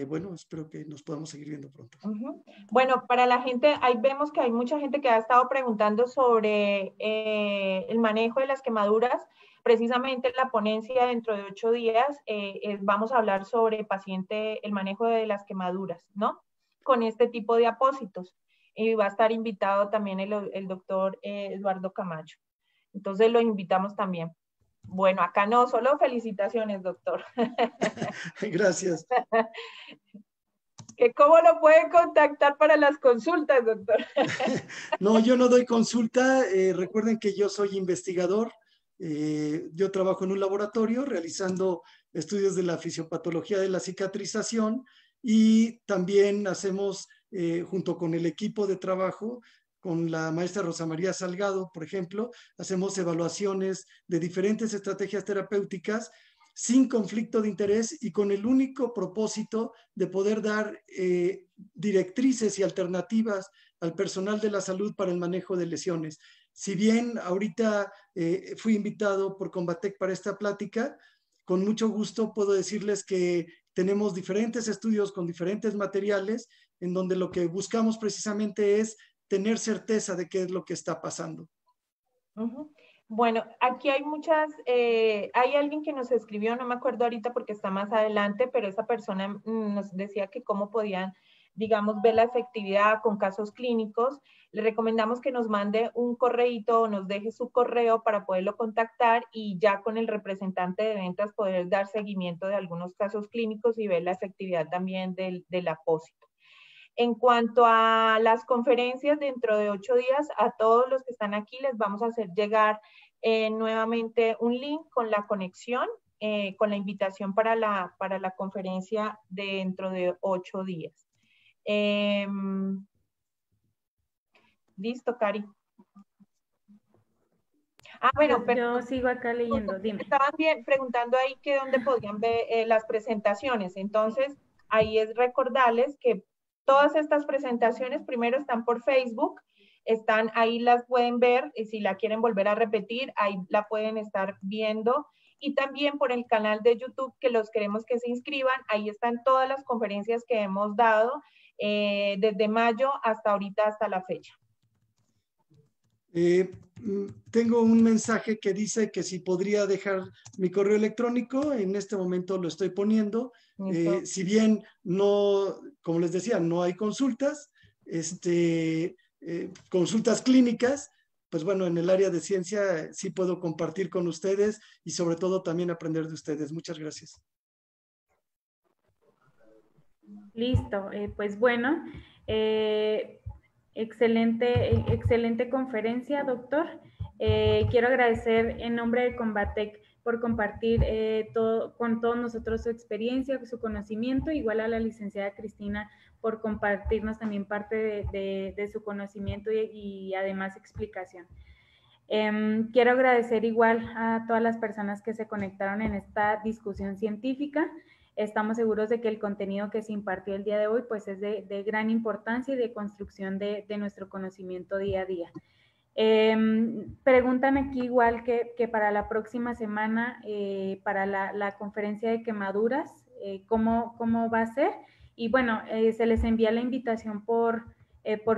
bueno, espero que nos podamos seguir viendo pronto. Bueno, para la gente, ahí vemos que hay mucha gente que ha estado preguntando sobre el manejo de las quemaduras. Precisamente en la ponencia dentro de 8 días vamos a hablar sobre el manejo de las quemaduras, ¿no? Con este tipo de apósitos. Y va a estar invitado también el doctor Eduardo Camacho. Entonces lo invitamos también. Bueno, acá no, solo felicitaciones, doctor. Gracias. ¿Cómo lo pueden contactar para las consultas, doctor? No, yo no doy consulta. Recuerden que yo soy investigador. Yo trabajo en un laboratorio realizando estudios de la fisiopatología de la cicatrización y también hacemos, junto con el equipo de trabajo, con la maestra Rosa María Salgado, por ejemplo, hacemos evaluaciones de diferentes estrategias terapéuticas sin conflicto de interés y con el único propósito de poder dar directrices y alternativas al personal de la salud para el manejo de lesiones. Si bien ahorita fui invitado por Combatec para esta plática, con mucho gusto puedo decirles que tenemos diferentes estudios con diferentes materiales en donde lo que buscamos precisamente es tener certeza de qué es lo que está pasando. Bueno, aquí hay hay alguien que nos escribió, no me acuerdo ahorita porque está más adelante, pero esa persona nos decía que cómo podían, digamos, ver la efectividad con casos clínicos. Le recomendamos que nos mande un correíto o nos deje su correo para poderlo contactar y ya con el representante de ventas poder dar seguimiento de algunos casos clínicos y ver la efectividad también del apósito. En cuanto a las conferencias, dentro de 8 días, a todos los que están aquí les vamos a hacer llegar nuevamente un link con la conexión, con la invitación para la conferencia dentro de 8 días. Listo, Cari. Bueno, yo sigo acá leyendo, dime. Estaban preguntando ahí que dónde podían ver las presentaciones. Entonces, ahí es recordarles que todas estas presentaciones primero están por Facebook, ahí las pueden ver, y si la quieren volver a repetir, ahí la pueden estar viendo, y también por el canal de YouTube, que los queremos que se inscriban, ahí están todas las conferencias que hemos dado, desde mayo hasta ahorita, hasta la fecha. Tengo un mensaje que dice que si podría dejar mi correo electrónico, en este momento lo estoy poniendo. Si bien no, como les decía, no hay consultas, consultas clínicas, pues bueno, en el área de ciencia sí puedo compartir con ustedes y sobre todo también aprender de ustedes. Muchas gracias. Listo, pues bueno, excelente conferencia, doctor. Quiero agradecer en nombre de Combatec por compartir con todos nosotros su experiencia, su conocimiento, igual a la licenciada Cristina por compartirnos también parte de su conocimiento y además explicación. Quiero agradecer igual a todas las personas que se conectaron en esta discusión científica. Estamos seguros de que el contenido que se impartió el día de hoy pues es de gran importancia y de construcción de nuestro conocimiento día a día. Preguntan aquí igual que para la próxima semana, para la conferencia de quemaduras, ¿cómo va a ser? Y bueno, se les envía la invitación por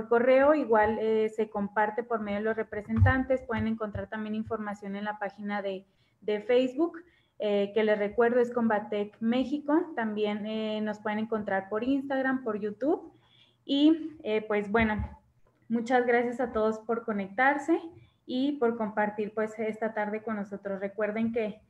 correo, igual se comparte por medio de los representantes. Pueden encontrar también información en la página de Facebook, que les recuerdo es Combatec México. También nos pueden encontrar por Instagram, por YouTube. Y pues bueno, muchas gracias a todos por conectarse y por compartir pues esta tarde con nosotros. Recuerden que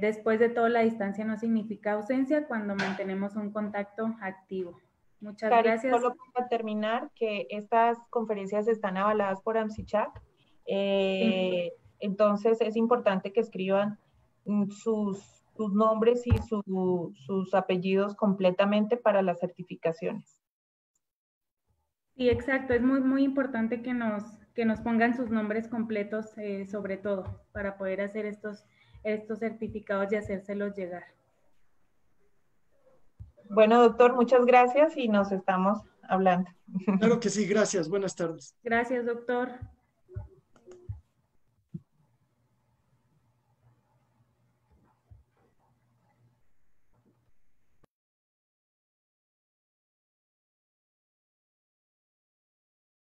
después de todo la distancia no significa ausencia cuando mantenemos un contacto activo. Muchas gracias. Solo para terminar, que estas conferencias están avaladas por AMSICHAC. Sí. Entonces es importante que escriban sus nombres y sus apellidos completamente para las certificaciones. Sí, exacto. Es muy importante que nos pongan sus nombres completos, sobre todo, para poder hacer estos certificados y hacérselos llegar. Bueno, doctor, muchas gracias y nos estamos hablando. Claro que sí, gracias. Buenas tardes. Gracias, doctor.